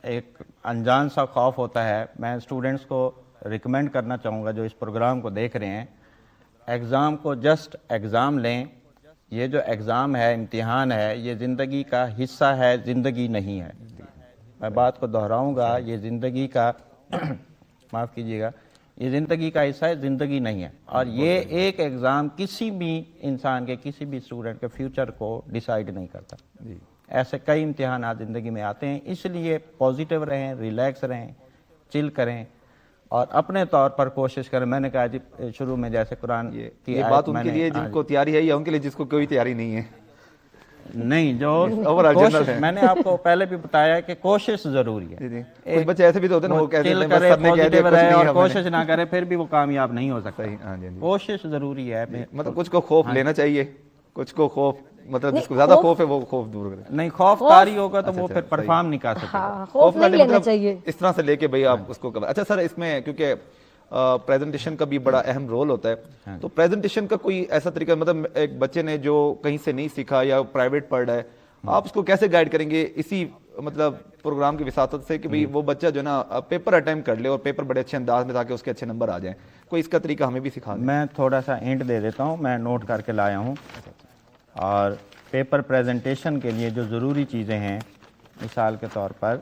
ایک انجان سا خوف ہوتا ہے. میں اسٹوڈنٹس کو ریکمینڈ کرنا چاہوں گا جو اس پروگرام کو دیکھ رہے ہیں, ایگزام کو جسٹ ایگزام لیں. یہ جو ایگزام ہے, امتحان ہے, یہ زندگی کا حصہ ہے, زندگی نہیں ہے. میں بات کو دہراؤں گا, یہ زندگی کا معاف کیجیے گا, یہ زندگی کا حصہ ہے, زندگی نہیں ہے. اور یہ ایک ایگزام کسی بھی انسان کے, کسی بھی اسٹوڈنٹ کے فیوچر کو ڈیسائیڈ نہیں کرتا. ایسے کئی امتحانات زندگی میں آتے ہیں, اس لیے پازیٹیو رہیں, ریلیکس رہیں, چل کریں اور اپنے طور پر کوشش کریں. میں نے کہا جی شروع میں جیسے قرآن کی یہ بات ان کے لیے جن کو تیاری ہے یا ان کے لیے جس کو کوئی تیاری نہیں ہے؟ نہیں جو Overall کوشش general ہے. میں نے آپ کو پہلے بھی بتایا کہ کوشش ضروری جی ہے. جی کچھ بچے ایسے بھی تو ہوتے ہیں نا وہ کہتے چل ہیں بس کرے سر نے کہہ دیا پازیٹیو کچھ رہے نہیں اور ہے کوشش نہ کرے پھر بھی وہ کامیاب نہیں ہو سکتا. صحیح. ہاں جی ہاں جی. کوشش ضروری ہے. مطلب کچھ کو خوف لینا چاہیے, کچھ کو خوف مطلب جس کو زیادہ خوف ہے وہ خوف دور کرے. نہیں خوف طاری ہوگا تو وہ پھر پرفارم نہیں کر سکے گا. ہاں خوف نہیں لینا چاہیے. اس طرح سے لے کے بھئی آپ اس کو اچھا سر اس میں کیونکہ پریزنٹیشن کا بھی بڑا اہم رول ہوتا ہے, تو پریزنٹیشن کا کوئی ایسا طریقہ مطلب ایک بچے نے جو کہیں سے نہیں سیکھا یا پرائیویٹ پڑھ رہا ہے, آپ اس کو کیسے گائیڈ کریں گے اسی مطلب پروگرام کی وساطت سے کہ بھئی وہ بچہ جو نا پیپر اٹیمپٹ کر لے اور پیپر بڑے اچھے انداز میں تاکہ اس کے اچھے نمبر آ جائیں, کوئی اس کا طریقہ ہمیں بھی سکھا دیں. میں تھوڑا سا اینٹ دے دیتا ہوں, میں نوٹ کر کے لایا ہوں. اور پیپر پریزنٹیشن کے لیے جو ضروری چیزیں ہیں, مثال کے طور پر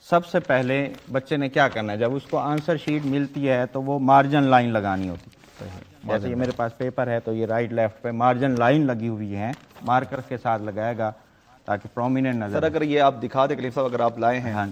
سب سے پہلے بچے نے کیا کرنا ہے, جب اس کو آنسر شیٹ ملتی ہے تو وہ مارجن لائن لگانی ہوتی ہے. جیسے یہ میرے پاس پیپر ہے تو یہ رائٹ لیفٹ پہ مارجن لائن لگی ہوئی ہیں, مارکر کے ساتھ لگائے گا تاکہ پرومیننٹ نظر. سر اگر یہ آپ دکھا دیں کلیم صاحب اگر آپ لائے ہیں ہاں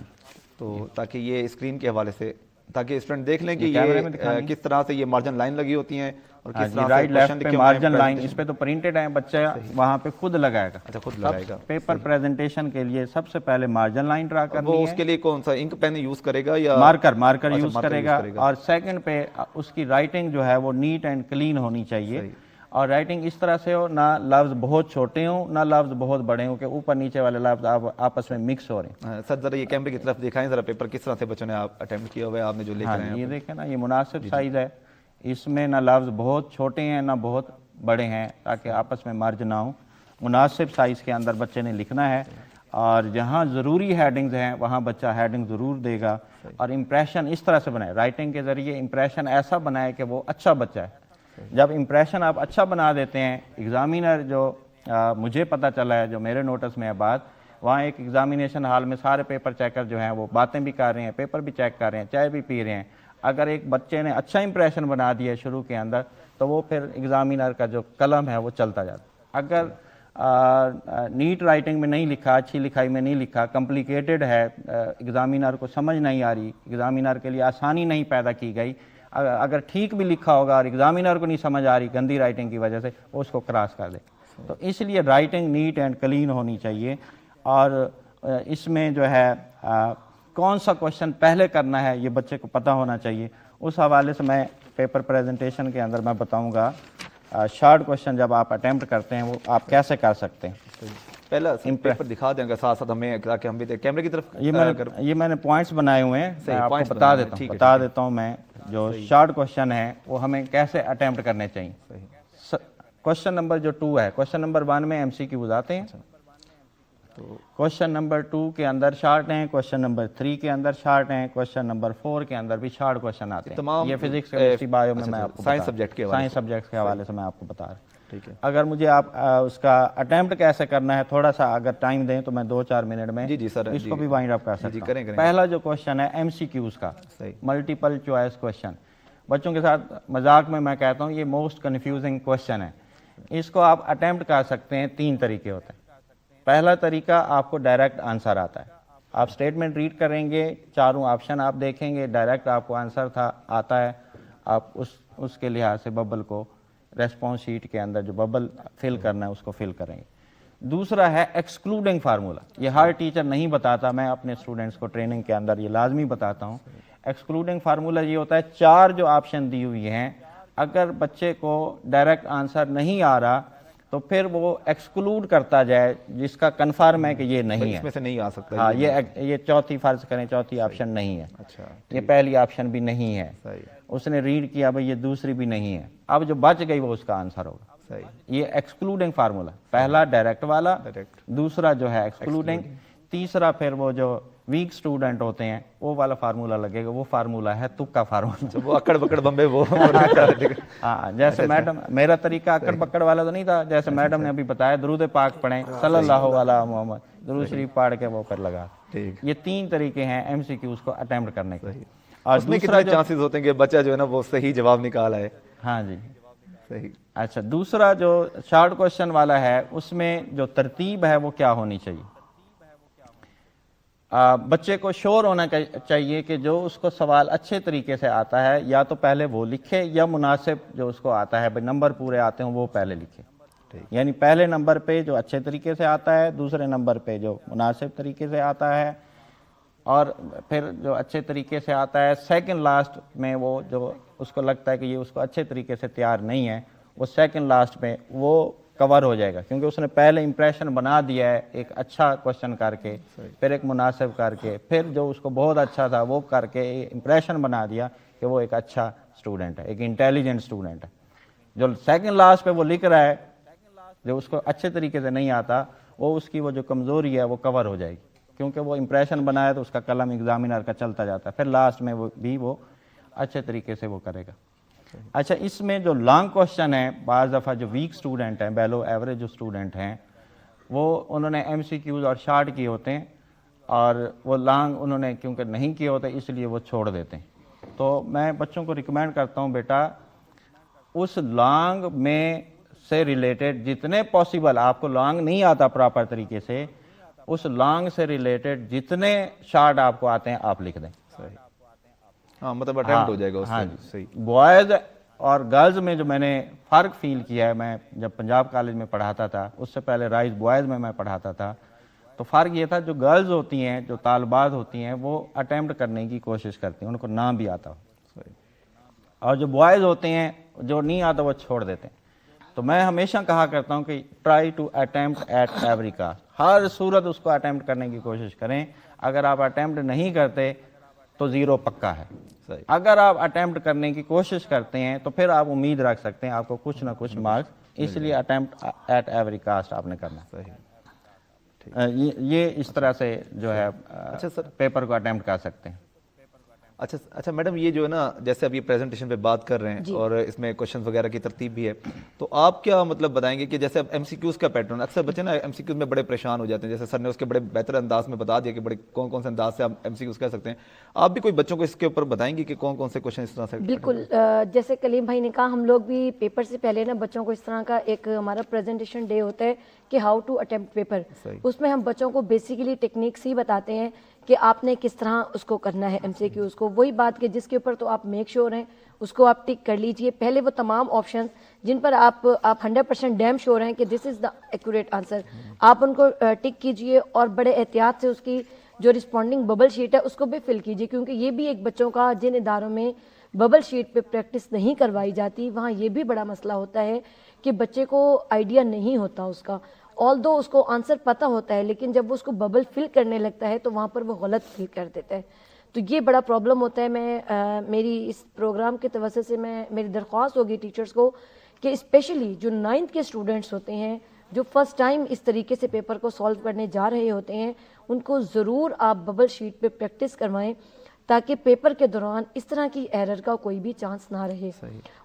تو تاکہ یہ اسکرین کے حوالے سے تاکہ اسٹوڈنٹ دیکھ لیں کہ کیمرے میں یہ کس طرح سے یہ مارجن لائن لگی ہوتی ہیں اور کس طرح سے رائٹ کوشچن لیفٹ پہ لکھے مارجن لائن, اس پہ تو پرنٹڈ ہے, بچہ وہاں پہ خود لگائے گا. اچھا خود لگائے گا. پیپر پریزنٹیشن کے لیے سب سے پہلے مارجن لائن ڈرا کرنی وہ ہے. اس کے لیے کون سا انک پین یوز کرے گا یا مارکر یوز کرے گا. اور سیکنڈ پہ اس کی رائٹنگ جو ہے وہ نیٹ اینڈ کلین ہونی چاہیے, اور رائٹنگ اس طرح سے ہو نہ لفظ بہت چھوٹے ہوں نہ لفظ بہت بڑے ہوں کہ اوپر نیچے والے لفظ آپس میں مکس ہو رہے ہیں. سر ذرا یہ کیمرے کی طرف دکھائیں ذرا پیپر کس طرح سے بچوں نے اٹیمپٹ کیا ہوا ہے, آپ نے جو لے کر آئے ہیں. یہ دیکھیں نا, یہ مناسب سائز ہے, اس میں نہ لفظ بہت چھوٹے ہیں نہ بہت بڑے ہیں تاکہ آپس میں مرج نہ ہوں. مناسب سائز کے اندر بچے نے لکھنا ہے, اور جہاں ضروری ہیڈنگز ہیں وہاں بچہ ہیڈنگ ضرور دے گا. اور امپریشن اس طرح سے بنائے, رائٹنگ کے ذریعے امپریشن ایسا بنائے کہ وہ اچھا بچہ ہے. جب امپریشن آپ اچھا بنا دیتے ہیں, ایگزامینر جو مجھے پتہ چلا ہے, جو میرے نوٹس میں ہے بات, وہاں ایک ایگزامینیشن ہال میں سارے پیپر چیکر جو ہیں وہ باتیں بھی کر رہے ہیں, پیپر بھی چیک کر رہے ہیں, چائے بھی پی رہے ہیں. اگر ایک بچے نے اچھا امپریشن بنا دیا ہے شروع کے اندر تو وہ پھر ایگزامینر کا جو قلم ہے وہ چلتا جاتا. اگر نیٹ رائٹنگ میں نہیں لکھا, اچھی لکھائی میں نہیں لکھا, کمپلیکیٹڈ ہے, ایگزامینر کو سمجھ نہیں آ رہی, ایگزامینر کے لیے آسانی نہیں پیدا کی گئی, اگر ٹھیک بھی لکھا ہوگا اور ایگزامینر کو نہیں سمجھ آ رہی گندی رائٹنگ کی وجہ سے, وہ اس کو کراس کر دے. تو اس لیے رائٹنگ نیٹ اینڈ کلین ہونی چاہیے. اور اس میں جو ہے کون سا کوشچن پہلے کرنا ہے یہ بچے کو پتہ ہونا چاہیے. اس حوالے سے میں پیپر پریزنٹیشن کے اندر میں بتاؤں گا شارٹ کوشچن جب آپ اٹیمپٹ کرتے ہیں وہ آپ کیسے کر سکتے ہیں. پہلا پیپر دکھا دیں گا ساتھ ساتھ ہمیں تاکہ ہم بھی دیکھ کیمرے کی طرف. یہ میں نے پوائنٹس بنائے ہوئے ہیں, میں آپ کو بتا دیتا ہوں میں جو شارٹ کوشچن ہے وہ ہمیں کیسے اٹیمپٹ کرنے چاہیے. کوشچن نمبر جو 2 ہے, کوشچن نمبر 1 میں MCQs آتے ہیں, کوشچن نمبر 2 کے اندر شارٹ ہیں, کوشچن نمبر 3 کے اندر شارٹ ہیں, کوشچن نمبر 4 کے اندر بھی شارٹ کوشچن آتے ہیں. یہ فزکس کیمسٹری بایو میں آپ کو سائنس سبجیکٹ کے حوالے سے میں آپ کو بتا رہا ہوں. اگر مجھے آپ اس کا اٹیمپٹ کیسے کرنا ہے تھوڑا سا اگر ٹائم دیں تو میں 2-4 منٹ میں اس کو بھی وائنڈ اپ کر سکتا ہوں. پہلا جو کوشچن ہے MCQs کا, ملٹیپل چوائس کوشچن. بچوں کے ساتھ مذاق میں کہتا ہوں یہ موسٹ کنفیوزنگ کوشچن ہے. اس کو آپ اٹیمپٹ کر سکتے ہیں, 3 طریقے ہوتے ہیں. پہلا طریقہ آپ کو ڈائریکٹ آنسر آتا ہے, آپ سٹیٹمنٹ ریڈ کریں گے, چاروں آپشن آپ دیکھیں گے, ڈائریکٹ آپ کو آنسر آتا ہے, آپ اس کے لحاظ سے ببل کو ریسپانس شیٹ کے اندر جو ببل فل کرنا ہے اس کو فل کریں گے. دوسرا ہے ایکسکلوڈنگ فارمولا. یہ ہر ٹیچر نہیں بتاتا, میں اپنے اسٹوڈنٹس کو ٹریننگ کے اندر یہ لازمی بتاتا ہوں. ایکسکلوڈنگ فارمولا یہ ہوتا ہے 4 جو آپشن دی ہوئی ہیں, اگر بچے کو ڈائریکٹ آنسر نہیں آ رہا تو پھر وہ ایکسکلوڈ کرتا جائے جس کا کنفرم ہے کہ یہ نہیں ہے, اس میں سے نہیں آ سکتا. ہاں یہ چوتھی فرض کریں چوتھی آپشن نہیں ہے, یہ پہلی آپشن بھی نہیں ہے, اس نے ریڈ کیا بھئی یہ دوسری بھی نہیں ہے, اب جو بچ گئی وہ اس کا آنسر ہوگا. یہ ایکسکلوڈنگ فارمولا, پہلا ڈائریکٹ والا, دوسرا جو ہے ایکسکلوڈنگ, تیسرا پھر وہ جو ویک سٹوڈنٹ ہوتے ہیں وہ والا فارمولا لگے گا, وہ فارمولا ہے تک کا فارمولا, وہ اکڑ بکڑ بمبے وہ. ہاں جیسے میڈم, میرا طریقہ اکڑ پکڑ والا تو نہیں تھا, جیسے میڈم نے ابھی بتایا درود پاک پڑھیں صلی اللہ علیہ محمد, درود شریف پڑھ کے وہ پھر لگا. یہ 3 طریقے ہیں MCQs کو اٹیمپٹ کرنے کے. اور اس میں کتنے چانسز ہوتے ہیں کہ بچہ جو ہے نا وہ صحیح جواب نکال آئے. ہاں جی صحیح. اچھا, دوسرا جو شارٹ کوشچن والا ہے اس میں جو ترتیب ہے وہ کیا ہونی چاہیے. بچے کو شور ہونا چاہیے کہ جو اس کو سوال اچھے طریقے سے آتا ہے یا تو پہلے وہ لکھے یا مناسب جو اس کو آتا ہے بھائی نمبر پورے آتے ہیں وہ پہلے لکھے. یعنی پہلے نمبر پہ جو اچھے طریقے سے آتا ہے, دوسرے نمبر پہ جو مناسب طریقے سے آتا ہے, اور پھر جو اچھے طریقے سے آتا ہے سیکنڈ لاسٹ میں وہ جو اس کو لگتا ہے کہ یہ اس کو اچھے طریقے سے تیار نہیں ہے وہ سیکنڈ لاسٹ میں وہ کور ہو جائے گا, کیونکہ اس نے پہلے امپریشن بنا دیا ہے ایک اچھا کوشچن کر کے, پھر ایک مناسب کر کے, پھر جو اس کو بہت اچھا تھا وہ کر کے امپریشن بنا دیا کہ وہ ایک اچھا اسٹوڈنٹ ہے, ایک انٹیلیجنٹ اسٹوڈنٹ ہے. جو سیکنڈ لاسٹ پہ وہ لکھ رہا ہے جو اس کو اچھے طریقے سے نہیں آتا وہ اس کی وہ جو کمزوری ہے وہ کور ہو جائے گی, کیونکہ وہ امپریشن بنایا تو اس کا قلم ایگزامینر کا چلتا جاتا ہے, پھر لاسٹ میں وہ اچھے طریقے سے وہ کرے گا. اچھا, اس میں جو لانگ کوشچن ہے بعض دفعہ جو ویک اسٹوڈنٹ ہیں, بیلو ایوریج جو اسٹوڈنٹ ہیں وہ انہوں نے ایم سی کیوز اور شارٹ کیے ہوتے ہیں اور وہ لانگ انہوں نے کیونکہ نہیں کیے ہوتے اس لیے وہ چھوڑ دیتے ہیں. تو میں بچوں کو ریکمینڈ کرتا ہوں بیٹا اس لانگ میں سے ریلیٹڈ جتنے پاسبل, آپ کو لانگ نہیں آتا پراپر طریقے سے, اس لانگ سے ریلیٹڈ جتنے شارٹ آپ کو آتے ہیں آپ لکھ دیں. ہاں مطلب اٹیمپٹ ہو جائے گا اس سے. صحیح. بوائز اور گرلز میں جو میں نے فرق فیل کیا ہے, میں جب پنجاب کالج میں پڑھاتا تھا, اس سے پہلے رائز بوائز میں پڑھاتا تھا, تو فرق یہ تھا جو گرلز ہوتی ہیں, جو طالبات ہوتی ہیں وہ اٹیمپٹ کرنے کی کوشش کرتی ہیں, ان کو نہ بھی آتا ہو, اور جو بوائز ہوتے ہیں جو نہیں آتا وہ چھوڑ دیتے ہیں. تو میں ہمیشہ کہا کرتا ہوں کہ try to attempt at every cost, ہر صورت اس کو اٹیمپٹ کرنے کی کوشش کریں. اگر آپ اٹیمپٹ نہیں کرتے تو زیرو پکا ہے. اگر آپ اٹیمپٹ کرنے کی کوشش کرتے ہیں تو پھر آپ امید رکھ سکتے ہیں آپ کو کچھ نہ کچھ مارکس, اس لیے اٹیمپٹ ایٹ ایوری کاسٹ آپ نے کرنا. یہ اس طرح سے جو ہے پیپر کو اٹیمپٹ کر سکتے ہیں. اچھا میڈم, یہ جو ہے نا جیسے اب یہ پریزنٹیشن پہ بات کر رہے ہیں اور اس میں کوشچنز وغیرہ کی ترتیب بھی ہے, تو آپ کیا مطلب بتائیں گے کہ جیسے اب ایم سی کیوز کا پیٹرن, اکثر بچے نا ایم سی کیوز میں بڑے پریشان ہو جاتے ہیں, جیسے سر نے اس کے بڑے بہتر انداز میں بتا دیا کہ بڑے کون کون سے انداز سے آپ ایم سی کیوز کر سکتے ہیں, آپ بھی کوئی بچوں کو اس کے اوپر بتائیں گے کہ کون کون سے کوشچن اس طرح سے؟ بالکل, جیسے کلیم بھائی نے کہا, ہم لوگ بھی پیپر سے پہلے نا بچوں کو اس طرح کا ایک ہمارا پریزنٹیشن ڈے ہوتا ہے کہ ہاؤ ٹو اٹیمپٹ پیپر. اس میں ہم بچوں کو بیسیکلی ٹیکنیکس ہی بتاتے ہیں کہ آپ نے کس طرح اس کو کرنا ہے ایم سی کیوز کو. وہی بات کہ جس کے اوپر تو آپ میک شیور ہیں اس کو آپ ٹک کر لیجئے. پہلے وہ تمام آپشن جن پر آپ 100% ڈیم شیور ہیں کہ دس از دا ایکوریٹ آنسر, آپ ان کو ٹک کیجئے اور بڑے احتیاط سے اس کی جو رسپونڈنگ ببل شیٹ ہے اس کو بھی فل کیجئے, کیونکہ یہ بھی ایک بچوں کا جن اداروں میں ببل شیٹ پہ پریکٹس نہیں کروائی جاتی وہاں یہ بھی بڑا مسئلہ ہوتا ہے کہ بچے کو آئیڈیا نہیں ہوتا اس کا, although اس کو آنسر پتہ ہوتا ہے لیکن جب وہ اس کو ببل فل کرنے لگتا ہے تو وہاں پر وہ غلط فل کر دیتا ہے. تو یہ بڑا پرابلم ہوتا ہے. میں میری اس پروگرام کے توسط سے میری درخواست ہوگی ٹیچرز کو کہ اسپیشلی جو 9th کے اسٹوڈنٹس ہوتے ہیں جو فرسٹ ٹائم اس طریقے سے پیپر کو سالو کرنے جا رہے ہوتے ہیں, ان کو ضرور آپ ببل شیٹ پہ پریکٹس کروائیں تاکہ پیپر کے دوران اس طرح کی ایرر کا کوئی بھی چانس نہ رہے.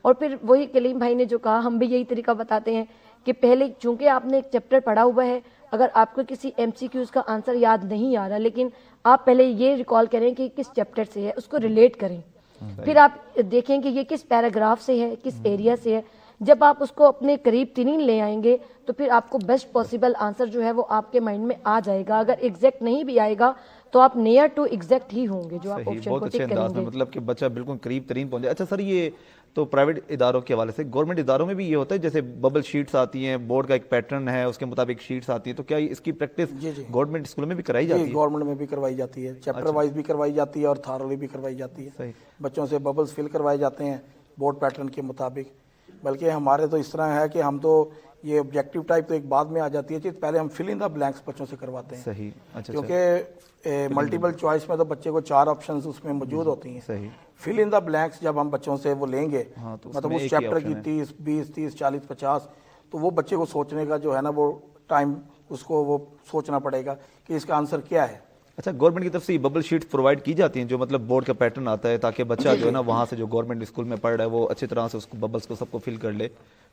اور پھر وہی کلیم بھائی نے جو کہا, ہم بھی یہی طریقہ بتاتے ہیں کہ پہلے چونکہ آپ نے ایک چیپٹر پڑھا ہوا ہے, اگر آپ کو کسی ایم سی کیوز کا آنسر یاد نہیں آ رہا لیکن آپ پہلے یہ ریکال کریں کہ کس چیپٹر سے ہے, اس کو ریلیٹ کریں, پھر آپ دیکھیں کہ یہ کس پیراگراف سے ہے, کس ایریا سے ہے. جب آپ اس کو اپنے قریب ترین لے آئیں گے تو پھر آپ کو بیسٹ پاسبل آنسر جو ہے وہ آپ کے مائنڈ میں آ جائے گا. اگر ایگزیکٹ نہیں بھی آئے گا تو آپ نیئر ٹو ایگزیکٹ ہی ہوں گے جو آپ آپشن کو ٹک کریں گے. مطلب کہ بچہ بالکل قریب ترین پہنچ جائے. اچھا سر, یہ تو پرائیویٹ اداروں کے حوالے سے, گورنمنٹ اداروں میں بھی یہ ہوتا ہے جیسے ببل شیٹس آتی ہیں, بورڈ کا ایک پیٹرن ہے اس کے مطابق شیٹس آتی ہیں, تو کیا اس کی پریکٹس گورنمنٹ اسکولوں میں بھی کرائی جاتی ہے؟ گورنمنٹ میں بھی کروائی جاتی ہے, چیپٹر وائز بھی کروائی جاتی ہے اور تھارلی بھی کروائی جاتی ہے. بچوں سے ببلز فل کروائے جاتے ہیں بورڈ پیٹرن کے مطابق. بلکہ ہمارے تو اس طرح ہے کہ ہم تو یہ آبجیکٹیو ٹائپ تو ایک بعد میں آ جاتی ہے, پہلے ہم فل ان دا بلینکس بچوں سے کرواتے ہیں. صحیح. اچھا, کیونکہ ملٹیپل چوائس میں تو بچے کو 4 آپشنز اس میں موجود ہوتی ہیں. صحیح. فل ان دا بلینکس جب ہم بچوں سے وہ لیں گے, مطلب اس چیپٹر کی 30, 20, 30, 40, 50, تو وہ بچے کو سوچنے کا جو ہے نا وہ ٹائم اس کو وہ سوچنا پڑے گا کہ اس کا آنسر کیا ہے. اچھا, گورنمنٹ کی طرف سے ببل شیٹ پرووائڈ کی جاتی ہیں جو مطلب بورڈ کا پیٹرن آتا ہے تاکہ بچہ جو ہے نا وہاں سے جو گورنمنٹ اسکول میں پڑھ رہا ہے وہ اچھی طرح سے اس کو ببلس کو سب کو فل کر لے,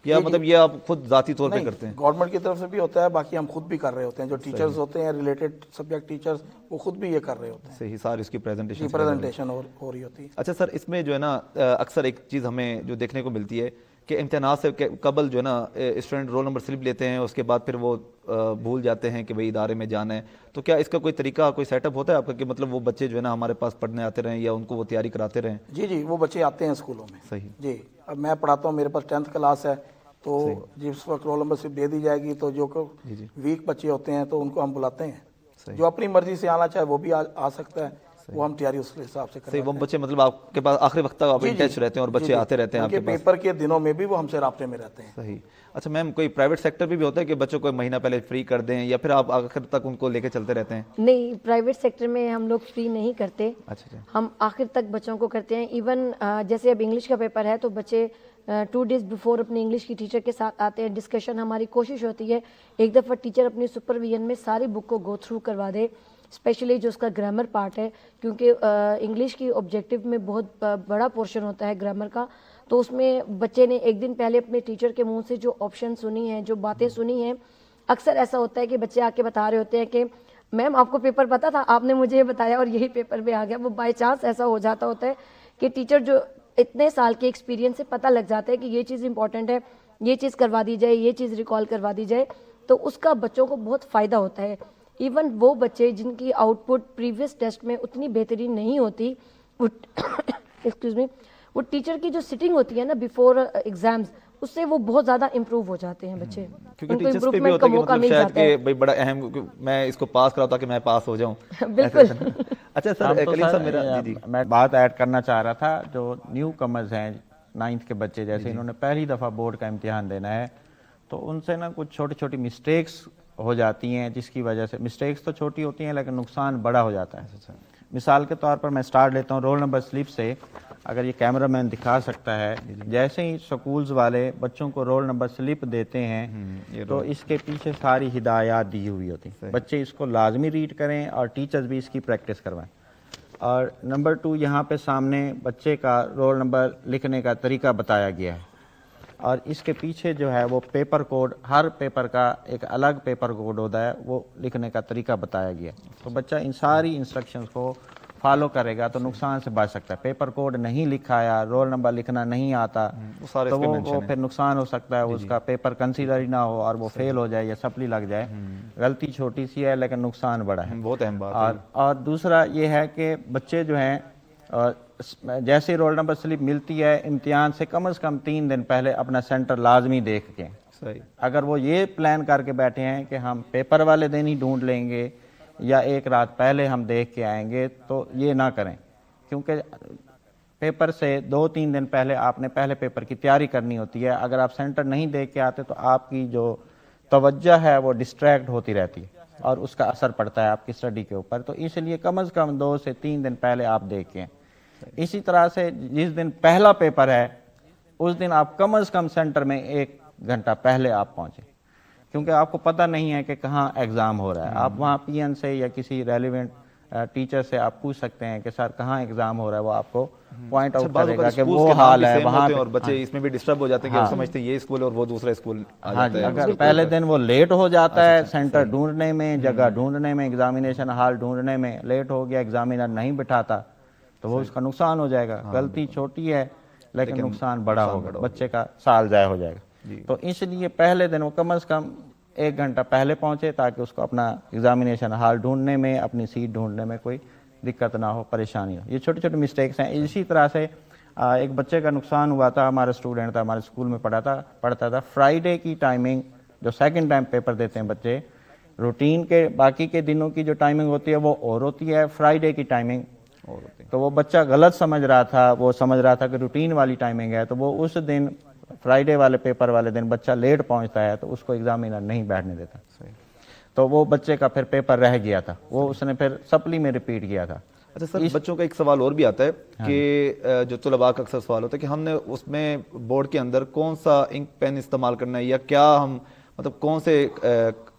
یا مطلب یہ آپ خود ذاتی طور پہ کرتے ہیں؟ گورنمنٹ کی طرف سے بھی ہوتا ہے, باقی ہم خود بھی کر رہے ہوتے ہیں. جو ٹیچرز ہوتے ہیں ریلیٹڈ سبجیکٹ ٹیچرز وہ خود بھی یہ کر رہے ہوتے ہیں. صحیح, ساری اس کی پریزنٹیشن ہو رہی ہوتی ہے. اچھا سر, اس میں جو ہے نا اکثر ایک چیز ہمیں جو دیکھنے کو ملتی ہے کہ امتحانات سے قبل جو ہے نا اسٹوڈنٹ رول نمبر سلپ لیتے ہیں, اس کے بعد پھر وہ بھول جاتے ہیں کہ بھئی ادارے میں جانا ہے, تو کیا اس کا کوئی طریقہ, کوئی سیٹ اپ ہوتا ہے آپ کا کہ مطلب وہ بچے جو ہے نا ہمارے پاس پڑھنے آتے رہیں یا ان کو وہ تیاری کراتے رہیں؟ جی وہ بچے آتے ہیں اسکولوں میں. صحیح. جی اب میں پڑھاتا ہوں, میرے پاس 10th کلاس ہے, تو جس وقت رول نمبر سلپ دے دی جائے گی تو جو ویک بچے ہوتے ہیں تو ان کو ہم بلاتے ہیں, جو اپنی مرضی سے آنا چاہے وہ بھی آ سکتا ہے, وہ ہم تیاری اس حساب سے کرتے ہیں. وہ بچے مطلب آپ کے پاس آخری وقت تک آپ ان ٹچ رہتے ہیں اور بچے آتے رہتے ہیں آپ کے پاس؟ پیپر کے دنوں میں بھی وہ ہم سے رابطے میں رہتے ہیں. صحیح. اچھا میم, کوئی پرائیویٹ سیکٹر بھی ہوتا ہے کہ بچوں کو مہینہ پہلے فری کر دیں, یا پھر آپ آخر تک ان کو لے کے چلتے رہتے ہیں؟ نہیں, پرائیویٹ سیکٹر میں ہم لوگ فری نہیں کرتے. اچھا. ہم آخر تک بچوں کو کرتے ہیں. ایون جیسے اب انگلش کا پیپر ہے تو بچے 2 days بیفور اپنے انگلش کی ٹیچر کے ساتھ آتے ہیں. ڈسکشن, ہماری کوشش ہوتی ہے ایک دفعہ ٹیچر اپنی سپرویژن میں ساری بک کو گو تھرو کروا دے, اسپیشلی جو اس کا گرامر پارٹ ہے, کیونکہ انگلش کی آبجیکٹو میں بہت بڑا پورشن ہوتا ہے گرامر کا. تو اس میں بچے نے ایک دن پہلے اپنے ٹیچر کے منہ سے جو آپشن سنی ہیں, جو باتیں سنی ہیں, اکثر ایسا ہوتا ہے کہ بچے آ کے بتا رہے ہوتے ہیں کہ میم آپ کو پیپر پتہ تھا, آپ نے مجھے یہ بتایا اور یہی پیپر میں آ گیا. وہ بائی چانس ایسا ہو جاتا ہوتا ہے کہ ٹیچر جو اتنے سال کے ایکسپیرینس سے پتہ لگ جاتا ہے کہ یہ چیز امپورٹنٹ ہے, یہ چیز کروا دی جائے, یہ چیز ریکال کروا دی جائے, تو اس کا بچوں کو بہت فائدہ ہوتا ہے. ایون وہ بچے جن کی آؤٹ پٹ پریویس ٹیسٹ میں اتنی بہترین نہیں ہوتی, ایکسکیوز می, وہ ٹیچر کی جو سٹنگ ہوتی ہے نا بیفور ایگزامز, اس سے وہ بہت زیادہ امپروو ہو جاتے ہیں بچے. کیونکہ ٹیچرز پہ بھی ہوتا ہے کہ مطلب شاید کہ بھئی بڑا اہم, میں اس کو پاس کراؤں تاکہ میں پاس ہو جاؤں. بالکل. اچھا سر, کلیم صاحب میرا میں بات ایڈ کرنا چاہ رہا تھا, جو نیو کمرز ہیں 9th کے بچے, جیسے انہوں نے پہلی دفعہ بورڈ کا امتحان دینا ہے, تو ان سے نا کچھ چھوٹی چھوٹی مسٹیکس ہو جاتی ہیں, جس کی وجہ سے مسٹیکس تو چھوٹی ہوتی ہیں لیکن نقصان بڑا ہو جاتا ہے. مثال کے طور پر میں سٹارٹ لیتا ہوں رول نمبر سلپ سے. اگر یہ کیمرہ مین دکھا سکتا ہے, جیسے ہی سکولز والے بچوں کو رول نمبر سلپ دیتے ہیں تو اس کے پیچھے ساری ہدایات دی ہوئی ہوتی ہیں, بچے اس کو لازمی ریڈ کریں اور ٹیچرز بھی اس کی پریکٹس کروائیں. اور نمبر 2, یہاں پہ سامنے بچے کا رول نمبر لکھنے کا طریقہ بتایا گیا ہے, اور اس کے پیچھے جو ہے وہ پیپر کوڈ, ہر پیپر کا ایک الگ پیپر کوڈ ہوتا ہے, وہ لکھنے کا طریقہ بتایا گیا ہے. تو بچہ ان ساری انسٹرکشنز کو فالو کرے گا تو نقصان سے بچ سکتا ہے. پیپر کوڈ نہیں لکھا یا رول نمبر لکھنا نہیں آتا تو وہ پھر نقصان ہو سکتا ہے, اس کا پیپر کنسیڈر ہی نہ ہو اور وہ فیل ہو جائے یا سپلی لگ جائے. غلطی چھوٹی سی ہے لیکن نقصان بڑا ہے. بہت اہم بات ہے. اور دوسرا یہ ہے کہ بچے جو ہیں جیسے رول نمبر سلپ ملتی ہے, امتحان سے کم از کم 3 دن پہلے اپنا سینٹر لازمی دیکھ کے. اگر وہ یہ پلان کر کے بیٹھے ہیں کہ ہم پیپر والے دن ہی ڈھونڈ لیں گے یا ایک رات پہلے ہم دیکھ کے آئیں گے, تو یہ نہ کریں, کیونکہ پیپر سے 2-3 دن پہلے آپ نے پہلے پیپر کی تیاری کرنی ہوتی ہے. اگر آپ سینٹر نہیں دیکھ کے آتے تو آپ کی جو توجہ ہے وہ ڈسٹریکٹ ہوتی رہتی ہے اور اس کا اثر پڑتا ہے آپ کی اسٹڈی کے اوپر. تو اس لیے کم از کم 2 سے 3 دن پہلے آپ دیکھیں. اسی طرح سے جس دن پہلا پیپر ہے اس دن آپ کم از کم سینٹر میں 1 گھنٹہ پہلے آپ پہنچیں, کیونکہ آپ کو پتہ نہیں ہے کہ کہاں ایگزام ہو رہا ہے. آپ وہاں پی این سے یا کسی ریلیونٹ ٹیچر سے آپ پوچھ سکتے ہیں کہ سر کہاں ایگزام ہو رہا ہے, وہ آپ کو پوائنٹ آؤٹ کرے گا کہ وہ حال ہے وہاں, اور بچے اس میں بھی ڈسٹرب ہو جاتے ہیں کہ آپ سمجھتے ہیں یہ اسکول اور وہ دوسرا اسکول آ جاتا ہے. اگر پہلے دن وہ لیٹ ہو جاتا ہے سینٹر ڈھونڈنے میں, جگہ ڈھونڈنے میں, ایگزامینیشن ہال ڈھونڈنے میں لیٹ ہو گیا, ایگزامینر نہیں بٹھاتا, تو وہ اس کا نقصان ہو جائے گا. غلطی چھوٹی ہے لیکن نقصان بڑا ہوگا, بچے کا سال ضائع ہو جائے گا. تو اس لیے پہلے دن وہ کم از کم 1 گھنٹہ پہلے پہنچے تاکہ اس کو اپنا ایگزامینیشن ہال ڈھونڈنے میں, اپنی سیٹ ڈھونڈنے میں کوئی دقت نہ ہو, پریشانی ہو. یہ چھوٹی چھوٹی مسٹیکس ہیں. اسی طرح سے ایک بچے کا نقصان ہوا تھا, ہمارا اسٹوڈنٹ تھا, ہمارے اسکول میں پڑھتا تھا. فرائیڈے کی ٹائمنگ, جو سیکنڈ ٹائم پیپر دیتے ہیں بچے, روٹین کے باقی کے دنوں کی جو ٹائمنگ ہوتی ہے وہ اور ہوتی ہے, فرائیڈے کی ٹائمنگ اور ہوتی ہے. تو وہ بچہ غلط سمجھ رہا تھا, وہ سمجھ رہا تھا کہ روٹین والی ٹائمنگ ہے, تو وہ اس دن فرائیڈے والے پیپر والے دن بچہ لیٹ پہنچتا ہے تو اس کو ایگزامینر نہیں بیٹھنے دیتا. تو وہ بچے کا پھر پیپر رہ گیا تھا, وہ اس نے پھر سپلی میں ریپیٹ کیا تھا. اچھا سر, بچوں کا ایک سوال اور بھی آتا ہے کہ جو طلباء کا اکثر سوال ہوتا ہے کہ ہم نے اس میں بورڈ کے اندر کون سا انک پین استعمال کرنا ہے, یا کیا ہم مطلب کون سے